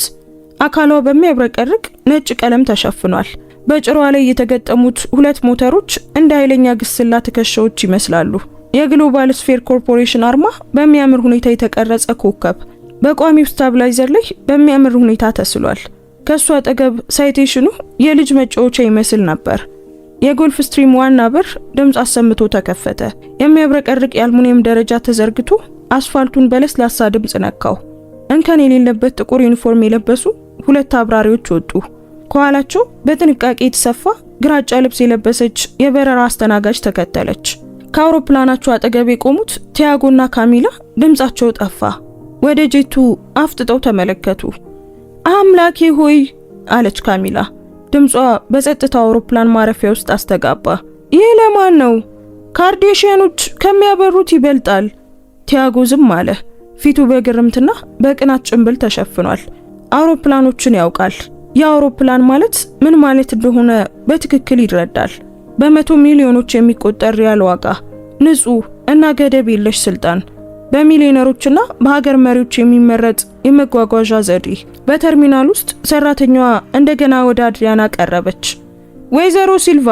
አካሏ በሚያብረቀርቅ ነጭ ቀለም ተሸፍኗል። በጭሯ ላይ የተገጠሙት 2 ሞተሮች እንደ ኃይለኛ ግስላ ትከሻዎች ይመስላሉ። የግሎባል ስፌር ኮርፖሬሽን አርማ በሚያምር ሁኔታ የተቀረጸ ኮከብ በቋሚው ስታብላይዘር ላይ በሚያምር ሁኔታ ተስሏል። ከሱ አጠገብ ሳይቴሽኑ የልጅ መጫወቻ ይመስል ነበር። የጎልፍ ስትሪም ዋና በር ድምጽ አሰምቶ ተከፈተ። የሚያብረቀርቅ የአልሙኒየም ደረጃ ተዘርግቶ አስፋልቱን በለስላሳ ድምጽ ነካው። እንከን የሌለበት ጥቁር ዩኒፎርም የለበሱ 2 አብራሪዎች ወጡ። ከኋላቸው በጥንቃቄ የተሰፋ ግራጫ ልብስ የለበሰች የበረራ አስተናጋጅ ተከተለች። ከአውሮፕላናቸው አጠገብ የቆሙት ቲያጎና ካሚላ ድምጻቸው ጠፋ። ወደ ጄቱ አፍጥጠው ተመለከቱ። አምላኬ ሆይ አለች ካሚላ። ድምጿ በጸጥታው አውሮፕላን ማረፊያ ውስጥ አስተጋባ። ይህ ለማን ነው? ካርዴሽያኖች ከሚያበሩት ይበልጣል። ቲያጎ ዝም አለ። ፊቱ በግርምትና በቅናት ጭንብል ተሸፍኗል። አውሮፕላኖችን ያውቃል። የአውሮፕላን ማለት ምን ማለት እንደሆነ በትክክል ይረዳል። በመቶ ሚሊዮኖች የሚቆጠር ሪያል ዋጋ፣ ንጹህ እና ገደብ የለሽ ስልጣን፣ በሚሊዮነሮችና በሀገር መሪዎች የሚመረጥ የመጓጓዣ ዘዴ። በተርሚናል ውስጥ ሰራተኛዋ እንደገና ወደ አድሪያና ቀረበች። ወይዘሮ ሲልቫ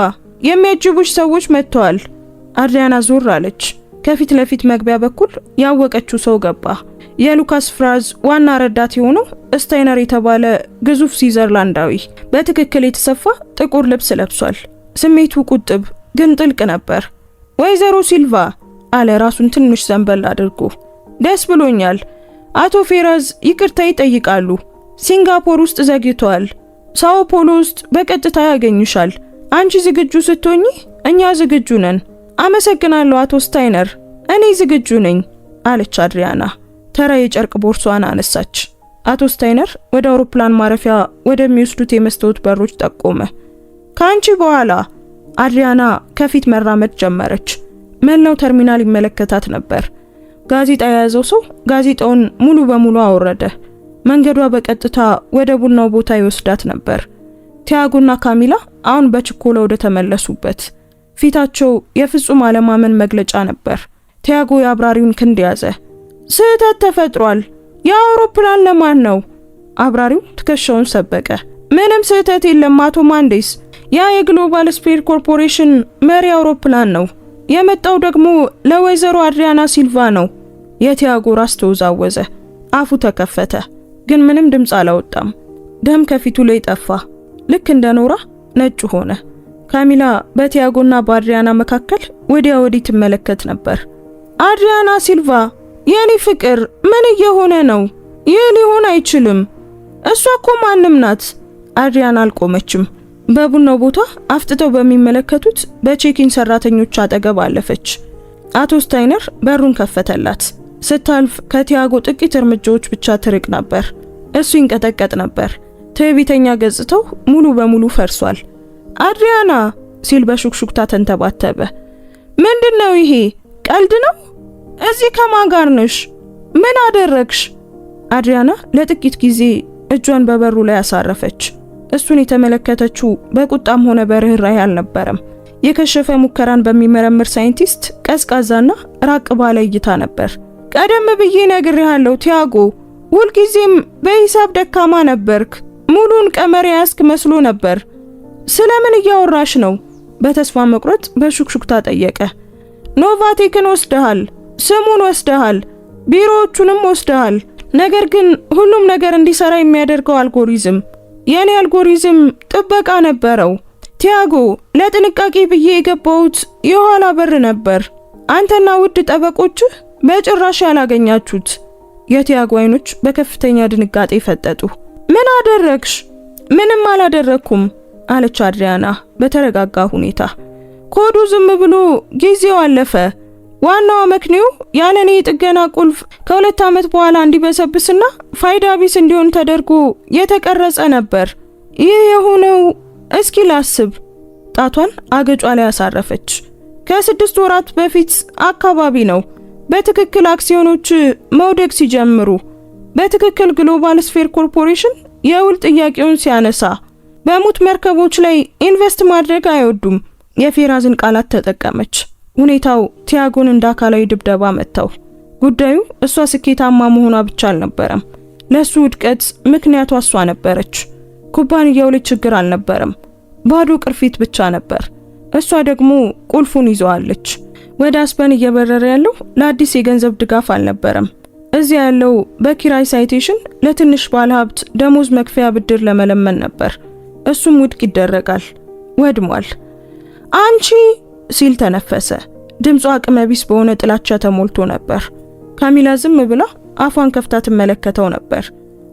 የሚያጅቡሽ ሰዎች መጥተዋል። አድሪያና ዞር አለች። ከፊት ለፊት መግቢያ በኩል ያወቀችው ሰው ገባ። የሉካስ ፍራዝ ዋና ረዳት የሆነው ስታይነር የተባለ ግዙፍ ስዊዘርላንዳዊ በትክክል የተሰፋ ጥቁር ልብስ ለብሷል። ስሜቱ ቁጥብ ግን ጥልቅ ነበር። ወይዘሮ ሲልቫ አለ ራሱን ትንሽ ዘንበል አድርጎ። ደስ ብሎኛል። አቶ ፌራዝ ይቅርታ ይጠይቃሉ። ሲንጋፖር ውስጥ ዘግይተዋል። ሳኦ ፖሎ ውስጥ በቀጥታ ያገኙሻል። አንቺ ዝግጁ ስትሆኚ እኛ ዝግጁ ነን። አመሰግናለሁ አቶ ስታይነር፣ እኔ ዝግጁ ነኝ አለች አድሪያና። ተራ የጨርቅ ቦርሷን አነሳች። አቶ ስታይነር ወደ አውሮፕላን ማረፊያ ወደሚወስዱት የመስታወት በሮች ጠቆመ። ካንቺ በኋላ አድሪያና ከፊት መራመድ ጀመረች። መላው ተርሚናል ይመለከታት ነበር። ጋዜጣ የያዘው ሰው ጋዜጣውን ሙሉ በሙሉ አወረደ። መንገዷ በቀጥታ ወደ ቡናው ቦታ ይወስዳት ነበር። ቲያጎና ካሚላ አሁን በችኮላ ወደ ተመለሱበት። ፊታቸው የፍጹም አለማመን መግለጫ ነበር። ቲያጎ የአብራሪውን ክንድ ያዘ። ስህተት ተፈጥሯል። የአውሮፕላን ለማን ነው? አብራሪው ትከሻውን ሰበቀ። ምንም ስህተት የለም አቶ ማንዴስ። ያ የግሎባል ስፔር ኮርፖሬሽን መሪ አውሮፕላን ነው። የመጣው ደግሞ ለወይዘሮ አድሪያና ሲልቫ ነው። የቲያጎ ራስ ተወዛወዘ። አፉ ተከፈተ፣ ግን ምንም ድምፅ አላወጣም። ደም ከፊቱ ላይ ጠፋ። ልክ እንደ ኖራ ነጭ ሆነ። ካሚላ በቲያጎና በአድሪያና መካከል ወዲያ ወዲህ ትመለከት ነበር። አድሪያና ሲልቫ የኔ ፍቅር ምን እየሆነ ነው? ይህ ሊሆን አይችልም። እሷ እኮ ማንም ናት። አድሪያና አልቆመችም። በቡናው ቦታ አፍጥተው በሚመለከቱት በቼኪን ሰራተኞች አጠገብ አለፈች። አቶ ስታይነር በሩን ከፈተላት። ስታልፍ ከቲያጎ ጥቂት እርምጃዎች ብቻ ትርቅ ነበር። እሱ ይንቀጠቀጥ ነበር። ትዕቢተኛ ገጽታው ሙሉ በሙሉ ፈርሷል። አድሪያና ሲል በሹክሹክታ ተንተባተበ። ምንድነው ይሄ? ቀልድ ነው? እዚህ ከማን ጋር ነሽ? ምን አደረግሽ? አድሪያና ለጥቂት ጊዜ እጇን በበሩ ላይ አሳረፈች። እሱን የተመለከተችው በቁጣም ሆነ በርህራሄ አልነበረም። የከሸፈ ሙከራን በሚመረምር ሳይንቲስት ቀዝቃዛና ራቅ ባለ እይታ ነበር። ቀደም ብዬ ነግሬሃለሁ ቲያጎ፣ ሁልጊዜም በሂሳብ ደካማ ነበርክ። ሙሉን ቀመር ያስክ መስሎ ነበር። ስለምን እያወራሽ ነው? በተስፋ መቁረጥ በሹክሹክታ ጠየቀ። ኖቫቴክን ወስደሃል፣ ስሙን ወስደሃል፣ ቢሮዎቹንም ወስደሃል። ነገር ግን ሁሉም ነገር እንዲሰራ የሚያደርገው አልጎሪዝም፣ የኔ አልጎሪዝም ጥበቃ ነበረው። ቲያጎ፣ ለጥንቃቄ ብዬ የገባሁት የኋላ በር ነበር። አንተና ውድ ጠበቆችህ በጭራሽ ያላገኛችሁት። የቲያጎ አይኖች በከፍተኛ ድንጋጤ ፈጠጡ። ምን አደረግሽ? ምንም አላደረኩም አለች አድሪያና በተረጋጋ ሁኔታ። ኮዱ ዝም ብሎ ጊዜው አለፈ። ዋናው መክኒው ያለኔ የጥገና ቁልፍ ከ2 ዓመት በኋላ እንዲበሰብስና ፋይዳ ቢስ እንዲሆን ተደርጎ የተቀረጸ ነበር። ይህ የሆነው እስኪ ላስብ። ጣቷን አገጯ ላይ አሳረፈች። ከ6 ወራት በፊት አካባቢ ነው። በትክክል አክሲዮኖች መውደቅ ሲጀምሩ፣ በትክክል ግሎባል ስፌር ኮርፖሬሽን የውል ጥያቄውን ሲያነሳ፣ በሙት መርከቦች ላይ ኢንቨስት ማድረግ አይወዱም። የፌራዝን ቃላት ተጠቀመች። ሁኔታው ቲያጎን እንደ አካላዊ ድብደባ መታው። ጉዳዩ እሷ ስኬታማ መሆኗ ብቻ አልነበረም። ለሱ ውድቀት ምክንያቷ እሷ ነበረች። ኩባንያው ላይ ችግር አልነበረም፣ ባዶ ቅርፊት ብቻ ነበር። እሷ ደግሞ ቁልፉን ይዘዋለች። ወደ አስበን እየበረረ ያለው ለአዲስ የገንዘብ ድጋፍ አልነበረም። እዚያ ያለው በኪራይ ሳይቴሽን ለትንሽ ባለሀብት ደሞዝ መክፈያ ብድር ለመለመን ነበር። እሱም ውድቅ ይደረጋል። ወድሟል። አንቺ ሲል ተነፈሰ። ድምጿ አቅመ ቢስ በሆነ ጥላቻ ተሞልቶ ነበር። ካሚላ ዝም ብላ አፏን ከፍታ ትመለከተው ነበር።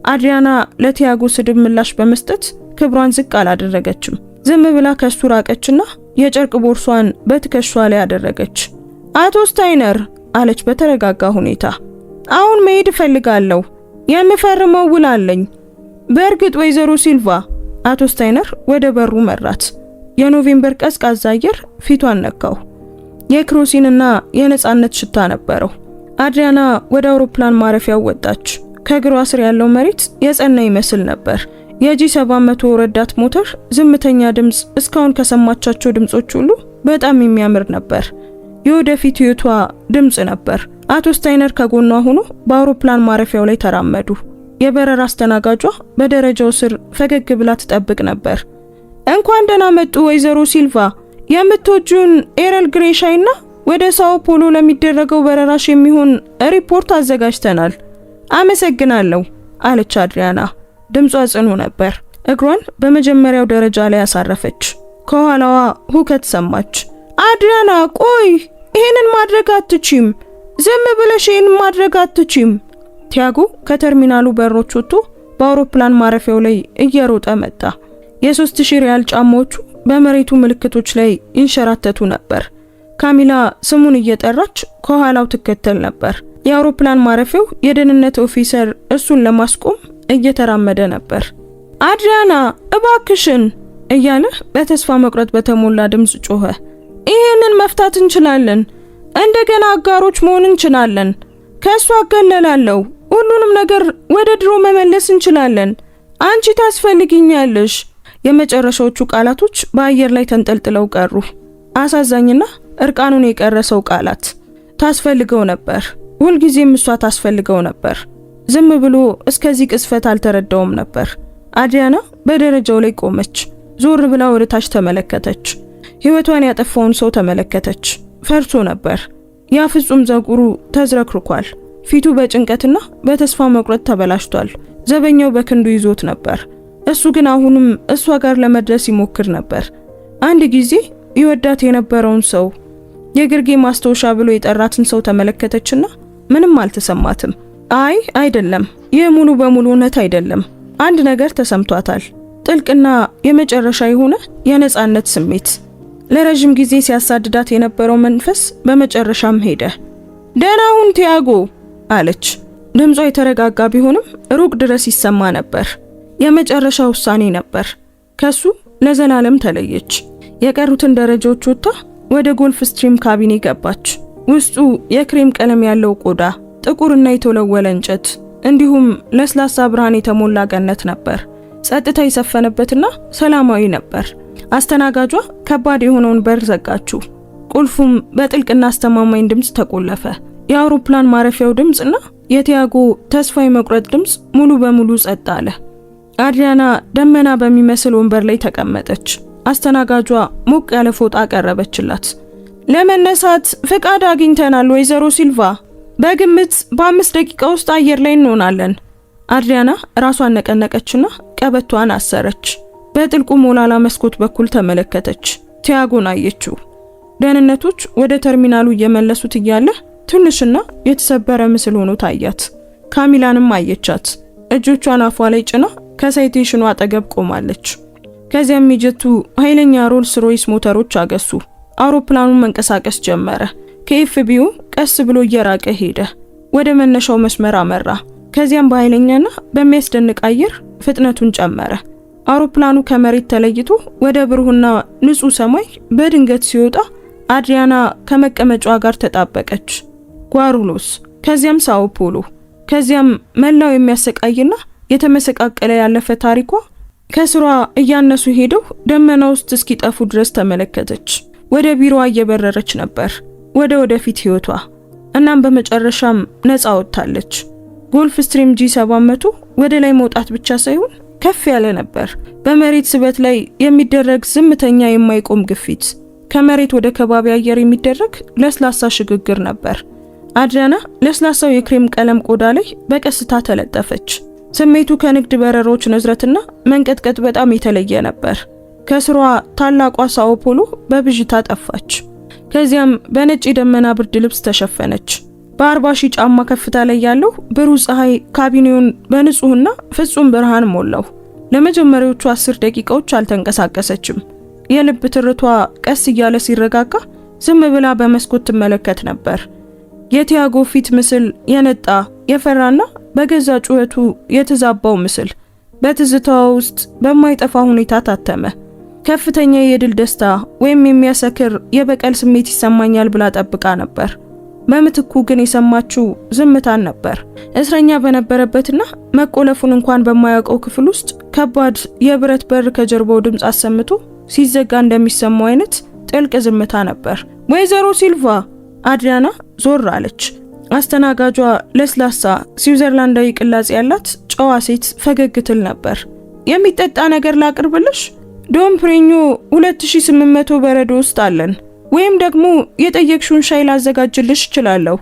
አድሪያና ለቲያጎ ስድብ ምላሽ በመስጠት ክብሯን ዝቅ አላደረገችም። ዝም ብላ ከሱ ራቀችና የጨርቅ ቦርሷን በትከሿ ላይ አደረገች። አቶ ስታይነር አለች በተረጋጋ ሁኔታ፣ አሁን መሄድ እፈልጋለሁ። የምፈርመው ውል አለኝ። በእርግጥ ወይዘሮ ሲልቫ። አቶ ስታይነር ወደ በሩ መራት። የኖቬምበር ቀዝቃዛ አየር ፊቷን ነካው። የክሮሲንና የነጻነት ሽታ ነበረው። አድሪያና ወደ አውሮፕላን ማረፊያው ወጣች። ከእግሯ ስር ያለው መሬት የጸና ይመስል ነበር። የጂ700 ረዳት ሞተር ዝምተኛ ድምፅ እስካሁን ከሰማቻቸው ድምጾች ሁሉ በጣም የሚያምር ነበር። የወደፊት ህይወቷ ድምጽ ነበር። አቶ ስታይነር ከጎኗ ሆኖ በአውሮፕላን ማረፊያው ላይ ተራመዱ። የበረራ አስተናጋጇ በደረጃው ስር ፈገግ ብላ ትጠብቅ ነበር። እንኳን ደህና መጡ ወይዘሮ ሲልቫ። የምትወጁን ኤረል ግሬ ሻይና ወደ ሳኦ ፖሎ ለሚደረገው በረራሽ የሚሆን ሪፖርት አዘጋጅተናል። አመሰግናለሁ አለች አድሪያና። ድምጿ ጽኑ ነበር። እግሯን በመጀመሪያው ደረጃ ላይ አሳረፈች። ከኋላዋ ሁከት ሰማች። አድሪያና ቆይ፣ ይሄንን ማድረግ አትችም። ዝም ብለሽ ይሄንን ማድረግ አትችም። ቲያጎ ከተርሚናሉ በሮች ወጥቶ በአውሮፕላን ማረፊያው ላይ እየሮጠ መጣ። የ3000 ሪያል ጫማዎቹ በመሬቱ ምልክቶች ላይ ይንሸራተቱ ነበር። ካሚላ ስሙን እየጠራች ከኋላው ትከተል ነበር። የአውሮፕላን ማረፊያው የደህንነት ኦፊሰር እሱን ለማስቆም እየተራመደ ነበር። አድሪያና እባክሽን እያለ በተስፋ መቁረጥ በተሞላ ድምጽ ጮኸ። ይሄንን መፍታት እንችላለን። እንደገና አጋሮች መሆን እንችላለን። ከሷ አገለላለሁ። ሁሉንም ነገር ወደ ድሮ መመለስ እንችላለን። አንቺ ታስፈልጊኛለሽ። የመጨረሻዎቹ ቃላቶች በአየር ላይ ተንጠልጥለው ቀሩ። አሳዛኝና እርቃኑን የቀረሰው ቃላት። ታስፈልገው ነበር። ሁልጊዜም እሷ ታስፈልገው ነበር። ዝም ብሎ እስከዚህ ቅስፈት አልተረዳውም ነበር። አድሪያና በደረጃው ላይ ቆመች። ዞር ብላ ወደ ታች ተመለከተች። ህይወቷን ያጠፋውን ሰው ተመለከተች። ፈርቶ ነበር። ያ ፍጹም ፀጉሩ ተዝረክርኳል። ፊቱ በጭንቀትና በተስፋ መቁረጥ ተበላሽቷል። ዘበኛው በክንዱ ይዞት ነበር። እሱ ግን አሁንም እሷ ጋር ለመድረስ ይሞክር ነበር። አንድ ጊዜ ይወዳት የነበረውን ሰው፣ የግርጌ ማስታወሻ ብሎ የጠራትን ሰው ተመለከተችና ምንም አልተሰማትም። አይደለም፣ ይህ ሙሉ በሙሉ እውነት አይደለም። አንድ ነገር ተሰምቷታል። ጥልቅና የመጨረሻ የሆነ የነጻነት ስሜት። ለረጅም ጊዜ ሲያሳድዳት የነበረው መንፈስ በመጨረሻም ሄደ። ደህና ሁን ቲያጎ አለች። ድምጿ የተረጋጋ ቢሆንም ሩቅ ድረስ ይሰማ ነበር። የመጨረሻ ውሳኔ ነበር። ከሱ ለዘላለም ተለየች። የቀሩትን ደረጃዎች ወጥታ ወደ ጎልፍ ስትሪም ካቢኔ ገባች። ውስጡ የክሬም ቀለም ያለው ቆዳ፣ ጥቁርና የተወለወለ እንጨት እንዲሁም ለስላሳ ብርሃን የተሞላ ገነት ነበር። ጸጥታ የሰፈነበትና ሰላማዊ ነበር። አስተናጋጇ ከባድ የሆነውን በር ዘጋችው። ቁልፉም በጥልቅና አስተማማኝ ድምጽ ተቆለፈ። የአውሮፕላን ማረፊያው ድምጽና የቲያጎ ተስፋ የመቁረጥ ድምጽ ሙሉ በሙሉ ጸጥ አለ። አድሪያና ደመና በሚመስል ወንበር ላይ ተቀመጠች። አስተናጋጇ ሞቅ ያለ ፎጣ ቀረበችላት። ለመነሳት ፍቃድ አግኝተናል ወይዘሮ ሲልቫ። በግምት በ5 ደቂቃ ውስጥ አየር ላይ እንሆናለን። አድሪያና ራሷን ነቀነቀችና ቀበቷን አሰረች። በጥልቁ ሞላላ መስኮት በኩል ተመለከተች። ቲያጎን አየችው። ደህንነቶች ወደ ተርሚናሉ እየመለሱት እያለ ትንሽና የተሰበረ ምስል ሆኖ ታያት። ካሚላንም አየቻት። እጆቿን አፏ ላይ ጭና ከሳይቴሽኑ አጠገብ ቆማለች። ከዚያም የጀቱ ኃይለኛ ሮልስ ሮይስ ሞተሮች አገሱ። አውሮፕላኑን መንቀሳቀስ ጀመረ። ከኤፍቢኡ ቀስ ብሎ እየራቀ ሄደ። ወደ መነሻው መስመር አመራ። ከዚያም በኃይለኛና በሚያስደንቅ አየር ፍጥነቱን ጨመረ። አውሮፕላኑ ከመሬት ተለይቶ ወደ ብሩህና ንጹህ ሰማይ በድንገት ሲወጣ አድሪያና ከመቀመጫዋ ጋር ተጣበቀች። ጓሩሎስ፣ ከዚያም ሳኦ ፖሎ፣ ከዚያም መላው የሚያሰቃይና የተመሰቃቀለ ያለፈ ታሪኳ ከስሯ እያነሱ ሄደው ደመና ውስጥ እስኪጠፉ ድረስ ተመለከተች። ወደ ቢሮዋ እየበረረች ነበር፣ ወደፊት ህይወቷ። እናም በመጨረሻም ነፃ ወጣለች። ጎልፍ ስትሪም ጂ700 ወደ ላይ መውጣት ብቻ ሳይሆን ከፍ ያለ ነበር። በመሬት ስበት ላይ የሚደረግ ዝምተኛ የማይቆም ግፊት፣ ከመሬት ወደ ከባቢ አየር የሚደረግ ለስላሳ ሽግግር ነበር። አድሪያና ለስላሳው የክሬም ቀለም ቆዳ ላይ በቀስታ ተለጠፈች። ስሜቱ ከንግድ በረሮች ንዝረትና መንቀጥቀጥ በጣም የተለየ ነበር። ከስሯ ታላቋ ሳኦ ፖሎ በብዥታ ጠፋች። ከዚያም በነጭ ደመና ብርድ ልብስ ተሸፈነች። በ40,000 ጫማ ከፍታ ላይ ያለው ብሩህ ፀሐይ ካቢኔውን በንጹህና ፍጹም ብርሃን ሞላው። ለመጀመሪያዎቹ 10 ደቂቃዎች አልተንቀሳቀሰችም። የልብ ትርቷ ቀስ እያለ ሲረጋጋ ዝም ብላ በመስኮት ትመለከት ነበር። የቲያጎ ፊት ምስል የነጣ የፈራና በገዛ ጩኸቱ የተዛባው ምስል በትዝታዋ ውስጥ በማይጠፋ ሁኔታ ታተመ። ከፍተኛ የድል ደስታ ወይም የሚያሰክር የበቀል ስሜት ይሰማኛል ብላ ጠብቃ ነበር። በምትኩ ግን የሰማችው ዝምታን ነበር። እስረኛ በነበረበትና መቆለፉን እንኳን በማያውቀው ክፍል ውስጥ ከባድ የብረት በር ከጀርባው ድምፅ አሰምቶ ሲዘጋ እንደሚሰማው አይነት ጥልቅ ዝምታ ነበር። ወይዘሮ ሲልቫ! አድሪያና ዞር አለች። አስተናጋጇ ለስላሳ ስዊዘርላንዳዊ ቅላጼ ያላት ጨዋ ሴት ፈገግ ትል ነበር። የሚጠጣ ነገር ላቅርብልሽ? ዶም ፕሬኞ 2800 በረዶ ውስጥ አለን፣ ወይም ደግሞ የጠየቅሽውን ሻይ ላዘጋጅልሽ እችላለሁ።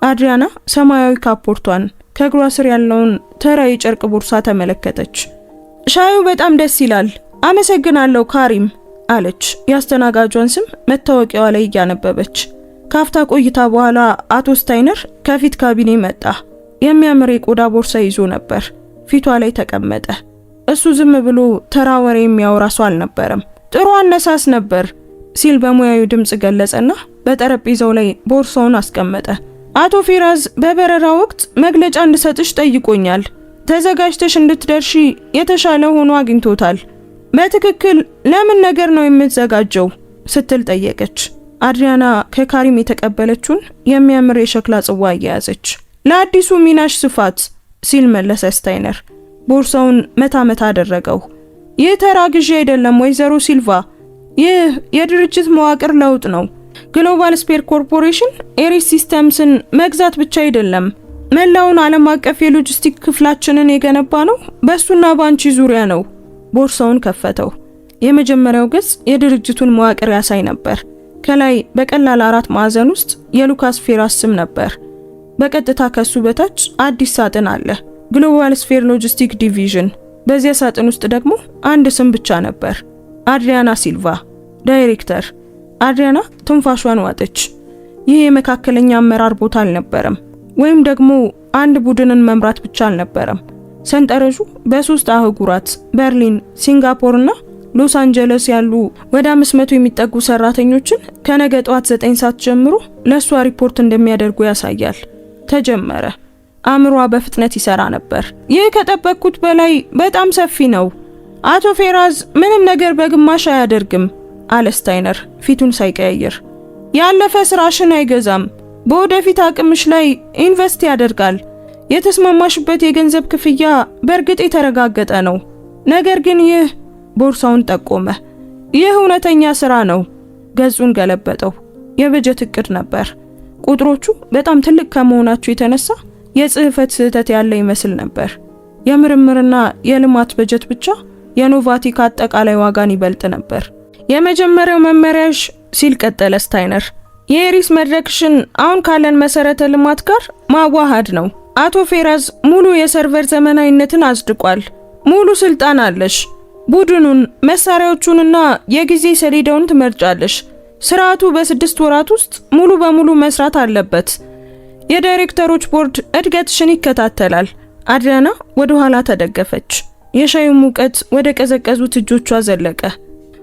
አድሪያና ሰማያዊ ካፖርቷን ከእግሯ ስር ያለውን ተራ የጨርቅ ቦርሳ ተመለከተች። ሻዩ በጣም ደስ ይላል፣ አመሰግናለሁ ካሪም አለች፣ የአስተናጋጇን ስም መታወቂያዋ ላይ እያነበበች። ካፍታ ቆይታ በኋላ አቶ ስታይነር ከፊት ካቢኔ መጣ። የሚያምር የቆዳ ቦርሳ ይዞ ነበር። ፊቷ ላይ ተቀመጠ። እሱ ዝም ብሎ ተራ ወሬ የሚያወራ ሰው አልነበረም። ጥሩ አነሳስ ነበር ሲል በሙያዊ ድምጽ ገለጸና በጠረጴዛው ላይ ቦርሳውን አስቀመጠ። አቶ ፊራዝ በበረራ ወቅት መግለጫ እንድሰጥሽ ጠይቆኛል። ተዘጋጅተሽ እንድትደርሺ የተሻለ ሆኖ አግኝቶታል። በትክክል ለምን ነገር ነው የምትዘጋጀው ስትል ጠየቀች። አድሪያና ከካሪም የተቀበለችውን የሚያምር የሸክላ ጽዋ እያያዘች ለአዲሱ ሚናሽ ስፋት ሲል መለሰ ስታይነር። ቦርሳውን መታ መታ አደረገው። ይህ ተራ ግዢ አይደለም ወይዘሮ ሲልቫ፣ ይህ የድርጅት መዋቅር ለውጥ ነው። ግሎባል ስፔር ኮርፖሬሽን ኤሪስ ሲስተምስን መግዛት ብቻ አይደለም፣ መላውን ዓለም አቀፍ የሎጂስቲክ ክፍላችንን የገነባ ነው በሱና ባንቺ ዙሪያ ነው። ቦርሳውን ከፈተው። የመጀመሪያው ገጽ የድርጅቱን መዋቅር ያሳይ ነበር። ከላይ በቀላል 4 ማዕዘን ውስጥ የሉካስ ፌራስ ስም ነበር። በቀጥታ ከሱ በታች አዲስ ሳጥን አለ፣ ግሎባል ስፌር ሎጂስቲክ ዲቪዥን። በዚያ ሳጥን ውስጥ ደግሞ አንድ ስም ብቻ ነበር፣ አድሪያና ሲልቫ ዳይሬክተር። አድሪያና ትንፋሿን ዋጠች። ይህ የመካከለኛ አመራር ቦታ አልነበረም፣ ወይም ደግሞ አንድ ቡድንን መምራት ብቻ አልነበረም። ሰንጠረዡ በ3 አህጉራት በርሊን፣ ሲንጋፖርና ሎስ አንጀለስ ያሉ ወደ 500 የሚጠጉ ሰራተኞችን ከነገ ጠዋት 9 ሰዓት ጀምሮ ለሷ ሪፖርት እንደሚያደርጉ ያሳያል። ተጀመረ። አእምሯ በፍጥነት ይሰራ ነበር። ይህ ከጠበቅኩት በላይ በጣም ሰፊ ነው። አቶ ፌራዝ ምንም ነገር በግማሽ አያደርግም አለ ስታይነር ፊቱን ሳይቀያየር። ያለፈ ስራሽን አይገዛም፣ በወደፊት አቅምሽ ላይ ኢንቨስት ያደርጋል። የተስማማሽበት የገንዘብ ክፍያ በእርግጥ የተረጋገጠ ነው። ነገር ግን ይህ ቦርሳውን ጠቆመ። ይህ እውነተኛ ስራ ነው። ገጹን ገለበጠው። የበጀት እቅድ ነበር። ቁጥሮቹ በጣም ትልቅ ከመሆናቸው የተነሳ የጽህፈት ስህተት ያለ ይመስል ነበር። የምርምርና የልማት በጀት ብቻ የኖቫቲክ አጠቃላይ ዋጋን ይበልጥ ነበር። የመጀመሪያው መመሪያሽ ሲል ቀጠለ ስታይነር፣ የኤሪስ መድረክሽን አሁን ካለን መሰረተ ልማት ጋር ማዋሃድ ነው። አቶ ፌራዝ ሙሉ የሰርቨር ዘመናዊነትን አጽድቋል። ሙሉ ስልጣን አለሽ። ቡድኑን፣ መሳሪያዎቹንና የጊዜ ሰሌዳውን ትመርጫለሽ። ስርዓቱ በ6 ወራት ውስጥ ሙሉ በሙሉ መስራት አለበት። የዳይሬክተሮች ቦርድ እድገትሽን ይከታተላል። አድሪያና ወደ ኋላ ተደገፈች። የሻዩ ሙቀት ወደ ቀዘቀዙት እጆቿ ዘለቀ።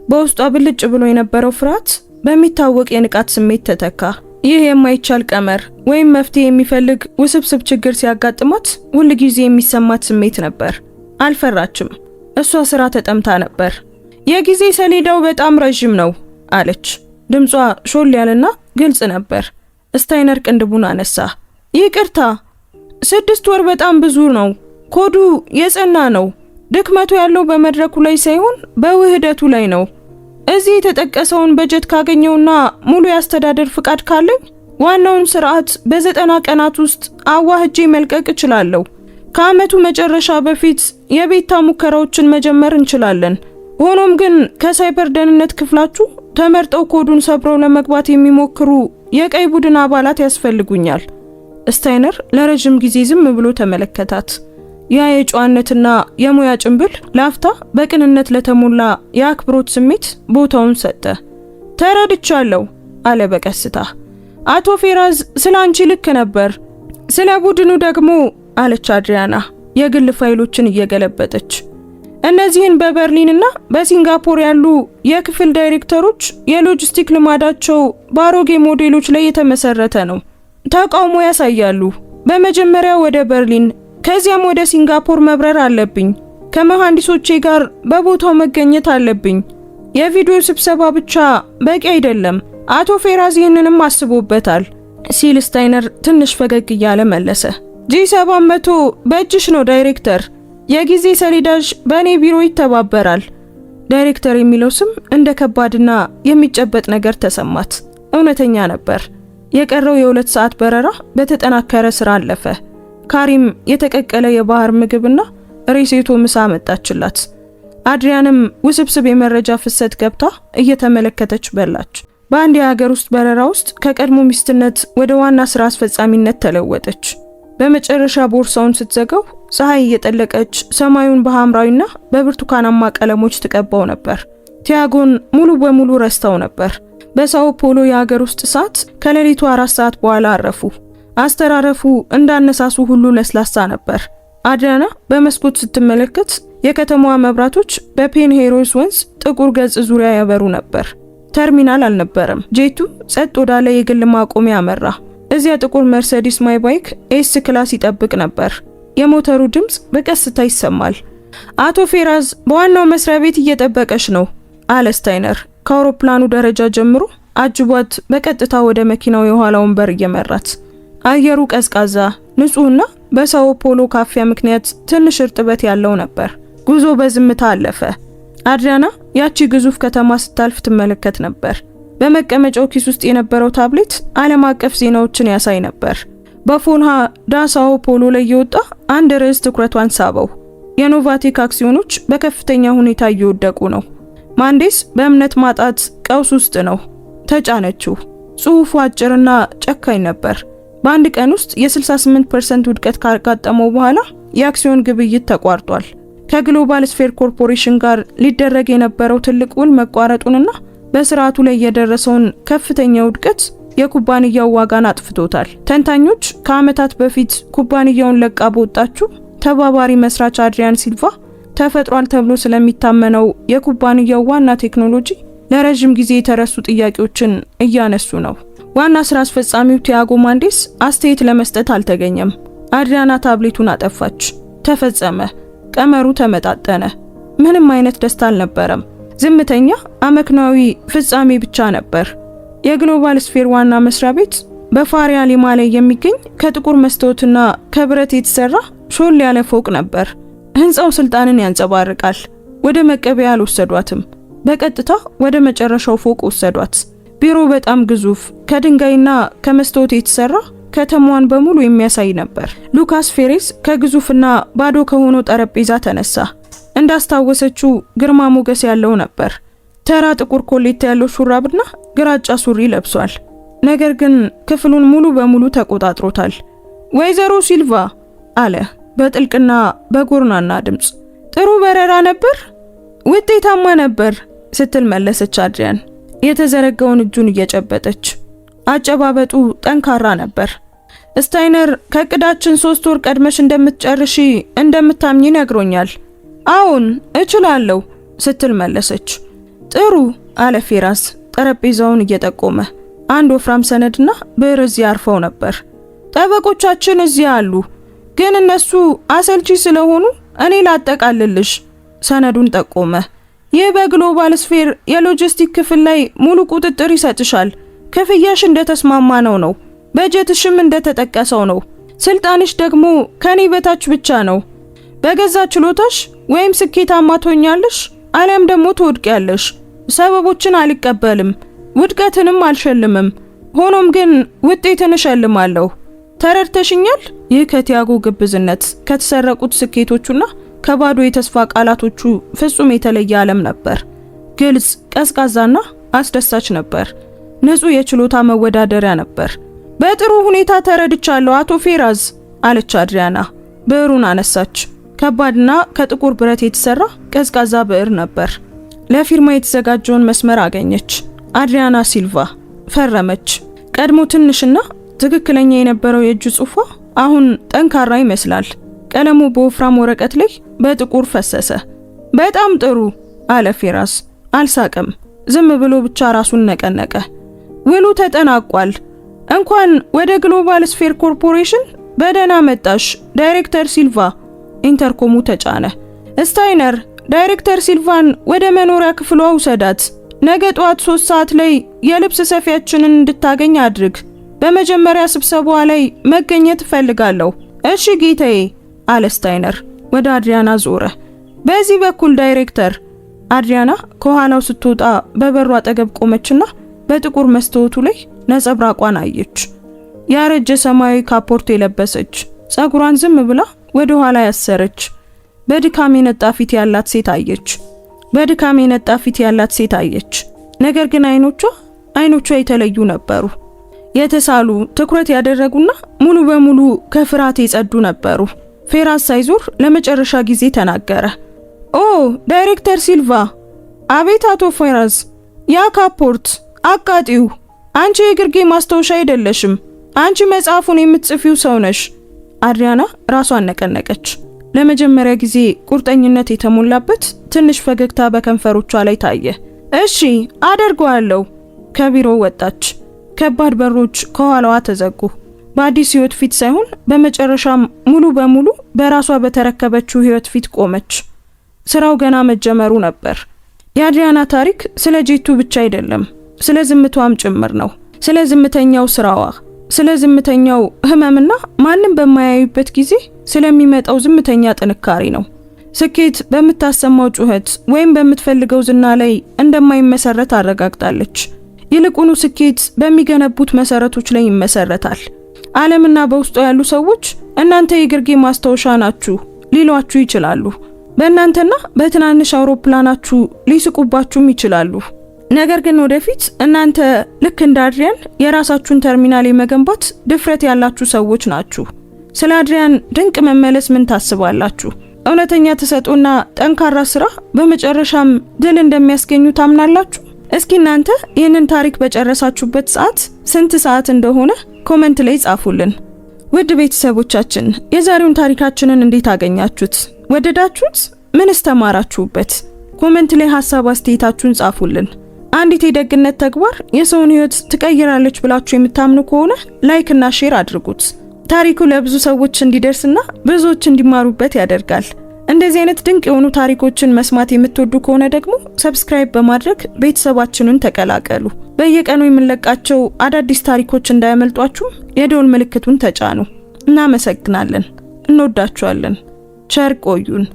በውስጧ ብልጭ ብሎ የነበረው ፍርሃት በሚታወቅ የንቃት ስሜት ተተካ። ይህ የማይቻል ቀመር ወይም መፍትሄ የሚፈልግ ውስብስብ ችግር ሲያጋጥማት ሁል ጊዜ የሚሰማት ስሜት ነበር። አልፈራችም። እሷ ስራ ተጠምታ ነበር። የጊዜ ሰሌዳው በጣም ረጅም ነው አለች። ድምጿ ሾል ያለና ግልጽ ነበር። ስታይነር ቅንድቡን አነሳ። ይቅርታ፣ 6 ወር በጣም ብዙ ነው። ኮዱ የጸና ነው። ድክመቱ ያለው በመድረኩ ላይ ሳይሆን በውህደቱ ላይ ነው። እዚህ የተጠቀሰውን በጀት ካገኘውና ሙሉ የአስተዳደር ፍቃድ ካለኝ ዋናውን ስርዓት በ90 ቀናት ውስጥ አዋህጄ መልቀቅ እችላለሁ። ከአመቱ መጨረሻ በፊት የቤታ ሙከራዎችን መጀመር እንችላለን። ሆኖም ግን ከሳይበር ደህንነት ክፍላችሁ ተመርጠው ኮዱን ሰብረው ለመግባት የሚሞክሩ የቀይ ቡድን አባላት ያስፈልጉኛል። ስታይነር ለረጅም ጊዜ ዝም ብሎ ተመለከታት። ያ የጨዋነትና የሙያ ጭንብል ላፍታ በቅንነት ለተሞላ የአክብሮት ስሜት ቦታውን ሰጠ። ተረድቻለሁ አለ በቀስታ። አቶ ፌራዝ ስላንቺ ልክ ነበር፣ ስለ ቡድኑ ደግሞ አለች አድሪያና የግል ፋይሎችን እየገለበጠች። እነዚህን በበርሊንና በሲንጋፖር ያሉ የክፍል ዳይሬክተሮች የሎጂስቲክ ልማዳቸው በአሮጌ ሞዴሎች ላይ የተመሰረተ ነው። ተቃውሞ ያሳያሉ። በመጀመሪያ ወደ በርሊን ከዚያም ወደ ሲንጋፖር መብረር አለብኝ። ከመሐንዲሶቼ ጋር በቦታው መገኘት አለብኝ። የቪዲዮ ስብሰባ ብቻ በቂ አይደለም። አቶ ፌራዝ ይህንንም አስቦበታል ሲል ስታይነር ትንሽ ፈገግ እያለ መለሰ። G700 በእጅሽ ነው ዳይሬክተር። የጊዜ ሰሌዳሽ በእኔ ቢሮ ይተባበራል። ዳይሬክተር የሚለው ስም እንደ ከባድና የሚጨበጥ ነገር ተሰማት። እውነተኛ ነበር። የቀረው የ2 ሰዓት በረራ በተጠናከረ ስራ አለፈ። ካሪም የተቀቀለ የባህር ምግብና ሬሴቶ ምሳ መጣችላት። አድሪያንም ውስብስብ የመረጃ ፍሰት ገብታ እየተመለከተች በላች። በአንድ የሀገር ውስጥ በረራ ውስጥ ከቀድሞ ሚስትነት ወደ ዋና ስራ አስፈጻሚነት ተለወጠች። በመጨረሻ ቦርሳውን ስትዘጋው ፀሐይ እየጠለቀች ሰማዩን በሐምራዊና በብርቱካናማ ቀለሞች ትቀባው ነበር። ቲያጎን ሙሉ በሙሉ ረስተው ነበር። በሳኦ ፖሎ የሀገር ውስጥ ሰዓት ከሌሊቱ 4 ሰዓት በኋላ አረፉ። አስተራረፉ እንዳነሳሱ ሁሉ ለስላሳ ነበር። አድሪያና በመስኮት ስትመለከት የከተማዋ መብራቶች በፔንሄሮስ ወንዝ ጥቁር ገጽ ዙሪያ ያበሩ ነበር። ተርሚናል አልነበረም። ጄቱ ጸጥ ወዳለ የግል ማቆሚያ አመራ። እዚያ ጥቁር መርሴዲስ ማይባይክ ኤስ ክላስ ይጠብቅ ነበር። የሞተሩ ድምጽ በቀስታ ይሰማል። አቶ ፌራዝ በዋናው መስሪያ ቤት እየጠበቀሽ ነው አለ ስታይነር ከአውሮፕላኑ ደረጃ ጀምሮ አጅቧት በቀጥታ ወደ መኪናው የኋላ ወንበር እየመራት። አየሩ ቀዝቃዛ፣ ንጹህና በሳኦ ፖሎ ካፊያ ምክንያት ትንሽ እርጥበት ያለው ነበር። ጉዞ በዝምታ አለፈ። አድሪያና ያቺ ግዙፍ ከተማ ስታልፍ ትመለከት ነበር። በመቀመጫው ኪስ ውስጥ የነበረው ታብሌት ዓለም አቀፍ ዜናዎችን ያሳይ ነበር። በፎልሃ ዳ ሳኦ ፖሎ ላይ የወጣ አንድ ርዕስ ትኩረቷን ሳበው። የኖቫቴክ አክሲዮኖች በከፍተኛ ሁኔታ እየወደቁ ነው። ማንዴስ በእምነት ማጣት ቀውስ ውስጥ ነው። ተጫነችው። ጽሑፉ አጭርና ጨካኝ ነበር። በአንድ ቀን ውስጥ የ68% ውድቀት ካጋጠመው በኋላ የአክሲዮን ግብይት ተቋርጧል። ከግሎባል ስፌር ኮርፖሬሽን ጋር ሊደረግ የነበረው ትልቅ ውል መቋረጡንና በስርዓቱ ላይ የደረሰውን ከፍተኛ ውድቀት የኩባንያው ዋጋን አጥፍቶታል። ተንታኞች ከዓመታት በፊት ኩባንያውን ለቃ በወጣችው ተባባሪ መስራች አድሪያን ሲልቫ ተፈጥሯል ተብሎ ስለሚታመነው የኩባንያው ዋና ቴክኖሎጂ ለረጅም ጊዜ የተረሱ ጥያቄዎችን እያነሱ ነው። ዋና ስራ አስፈጻሚው ቲያጎ ማንዴስ አስተያየት ለመስጠት አልተገኘም። አድሪያና ታብሌቱን አጠፋች። ተፈጸመ። ቀመሩ ተመጣጠነ። ምንም አይነት ደስታ አልነበረም። ዝምተኛ አመክናዊ ፍጻሜ ብቻ ነበር። የግሎባል ስፌር ዋና መስሪያ ቤት በፋሪያ ሊማ ላይ የሚገኝ ከጥቁር መስታወትና ከብረት የተሰራ ሾል ያለ ፎቅ ነበር። ህንጻው ስልጣንን ያንጸባርቃል። ወደ መቀበያ አልወሰዷትም። በቀጥታ ወደ መጨረሻው ፎቅ ወሰዷት። ቢሮ በጣም ግዙፍ፣ ከድንጋይና ከመስታወት የተሰራ ከተማዋን በሙሉ የሚያሳይ ነበር። ሉካስ ፌሬስ ከግዙፍና ባዶ ከሆነው ጠረጴዛ ተነሳ። እንዳስታወሰችው ግርማ ሞገስ ያለው ነበር። ተራ ጥቁር ኮሌታ ያለው ሹራብና ግራጫ ሱሪ ለብሷል። ነገር ግን ክፍሉን ሙሉ በሙሉ ተቆጣጥሮታል። ወይዘሮ ሲልቫ አለ በጥልቅና በጎርናና ድምጽ። ጥሩ በረራ ነበር? ውጤታማ ነበር ስትል መለሰች አድሪያን የተዘረጋውን እጁን እየጨበጠች። አጨባበጡ ጠንካራ ነበር። ስታይነር ከቅዳችን 3 ወር ቀድመሽ እንደምትጨርሺ እንደምታምኚ ነግሮኛል። አዎን እችላለሁ ስትል መለሰች። ጥሩ አለ ፌራስ ጠረጴዛውን እየጠቆመ። አንድ ወፍራም ሰነድና ብዕር እዚያ አርፈው ነበር። ጠበቆቻችን እዚያ አሉ፣ ግን እነሱ አሰልቺ ስለሆኑ እኔ ላጠቃልልሽ። ሰነዱን ጠቆመ። ይህ በግሎባል ስፌር የሎጂስቲክ ክፍል ላይ ሙሉ ቁጥጥር ይሰጥሻል። ክፍያሽ እንደተስማማ ነው። በጀትሽም እንደተጠቀሰው ነው። ስልጣንሽ ደግሞ ከኔ በታች ብቻ ነው። በገዛ ችሎታሽ ወይም ስኬታማ ትሆኛለሽ አሊያም ደግሞ ትወድቂያለሽ። ሰበቦችን አልቀበልም፣ ውድቀትንም አልሸልምም። ሆኖም ግን ውጤትን እሸልማለሁ። ተረድተሽኛል? ይህ ከቲያጎ ግብዝነት ከተሰረቁት ስኬቶቹና ከባዶ የተስፋ ቃላቶቹ ፍጹም የተለየ ዓለም ነበር። ግልጽ፣ ቀዝቃዛና አስደሳች ነበር። ንጹህ የችሎታ መወዳደሪያ ነበር። በጥሩ ሁኔታ ተረድቻለሁ አቶ ፌራዝ አለች አድሪያና። ብዕሩን አነሳች። ከባድና ከጥቁር ብረት የተሰራ ቀዝቃዛ ብዕር ነበር። ለፊርማ የተዘጋጀውን መስመር አገኘች። አድሪያና ሲልቫ ፈረመች። ቀድሞ ትንሽና ትክክለኛ የነበረው የእጅ ጽሑፏ አሁን ጠንካራ ይመስላል። ቀለሙ በወፍራም ወረቀት ላይ በጥቁር ፈሰሰ። በጣም ጥሩ አለ ፌራስ። አልሳቀም። ዝም ብሎ ብቻ ራሱን ነቀነቀ። ውሉ ተጠናቋል። እንኳን ወደ ግሎባል ስፌር ኮርፖሬሽን በደህና መጣሽ ዳይሬክተር ሲልቫ። ኢንተርኮሙ ተጫነ። ስታይነር ዳይሬክተር ሲልቫን ወደ መኖሪያ ክፍሏ ውሰዳት። ነገ ጠዋት 3 ሰዓት ላይ የልብስ ሰፊያችንን እንድታገኝ አድርግ። በመጀመሪያ ስብሰባዋ ላይ መገኘት እፈልጋለሁ። እሺ ጌታዬ አለ ስታይነር። ወደ አድሪያና ዞረ። በዚህ በኩል ዳይሬክተር። አድሪያና ከኋላው ስትወጣ በበሩ አጠገብ ቆመችና በጥቁር መስታወቱ ላይ ነጸብራቋን አየች። ያረጀ ሰማያዊ ካፖርት የለበሰች፣ ጸጉሯን ዝም ብላ ወደ ኋላ ያሰረች፣ በድካም የነጣ ፊት ያላት ሴት አየች። ነገር ግን አይኖቿ የተለዩ ነበሩ። የተሳሉ፣ ትኩረት ያደረጉና ሙሉ በሙሉ ከፍርሃት የጸዱ ነበሩ። ፌራስ ሳይዞር ለመጨረሻ ጊዜ ተናገረ። ኦ ዳይሬክተር ሲልቫ። አቤት አቶ ፌራስ። ያ ካፖርት አቃጢው። አንቺ የግርጌ ማስታወሻ አይደለሽም። አንቺ መጽሐፉን የምትጽፊው ሰው ነሽ። አድሪያና ራሷን ነቀነቀች። ለመጀመሪያ ጊዜ ቁርጠኝነት የተሞላበት ትንሽ ፈገግታ በከንፈሮቿ ላይ ታየ። እሺ አደርገዋለሁ። ከቢሮው ወጣች። ከባድ በሮች ከኋላዋ ተዘጉ። በአዲስ ህይወት ፊት ሳይሆን በመጨረሻም ሙሉ በሙሉ በራሷ በተረከበችው ህይወት ፊት ቆመች። ስራው ገና መጀመሩ ነበር። የአድሪያና ታሪክ ስለ ጄቱ ብቻ አይደለም፣ ስለ ዝምቷም ጭምር ነው። ስለ ዝምተኛው ስራዋ፣ ስለ ዝምተኛው ህመምና ማንም በማያዩበት ጊዜ ስለሚመጣው ዝምተኛ ጥንካሬ ነው። ስኬት በምታሰማው ጩኸት ወይም በምትፈልገው ዝና ላይ እንደማይመሰረት አረጋግጣለች። ይልቁኑ ስኬት በሚገነቡት መሰረቶች ላይ ይመሰረታል። ዓለምና በውስጡ ያሉ ሰዎች እናንተ የግርጌ ማስታወሻ ናችሁ ሊሏችሁ ይችላሉ። በእናንተና በትናንሽ አውሮፕላናችሁ ሊስቁባችሁም ይችላሉ። ነገር ግን ወደፊት እናንተ ልክ እንደ አድሪያን የራሳችሁን ተርሚናል የመገንባት ድፍረት ያላችሁ ሰዎች ናችሁ። ስለ አድሪያን ድንቅ መመለስ ምን ታስባላችሁ? እውነተኛ ተሰጥኦና ጠንካራ ስራ በመጨረሻም ድል እንደሚያስገኙ ታምናላችሁ? እስኪ እናንተ ይህንን ታሪክ በጨረሳችሁበት ሰዓት ስንት ሰዓት እንደሆነ ኮሜንት ላይ ጻፉልን። ውድ ቤተሰቦቻችን የዛሬውን ታሪካችንን እንዴት አገኛችሁት? ወደዳችሁት? ምንስ ተማራችሁበት? ኮሜንት ላይ ሐሳብ አስተያየታችሁን ጻፉልን። አንዲት የደግነት ተግባር የሰውን ህይወት ትቀይራለች ብላችሁ የምታምኑ ከሆነ ላይክ እና ሼር አድርጉት። ታሪኩ ለብዙ ሰዎች እንዲደርስና ብዙዎች እንዲማሩበት ያደርጋል። እንደዚህ አይነት ድንቅ የሆኑ ታሪኮችን መስማት የምትወዱ ከሆነ ደግሞ ሰብስክራይብ በማድረግ ቤተሰባችንን ተቀላቀሉ። በየቀኑ የምንለቃቸው አዳዲስ ታሪኮች እንዳያመልጧችሁ የደወል ምልክቱን ተጫኑ። እናመሰግናለን። እንወዳችኋለን። ቸር ቆዩን።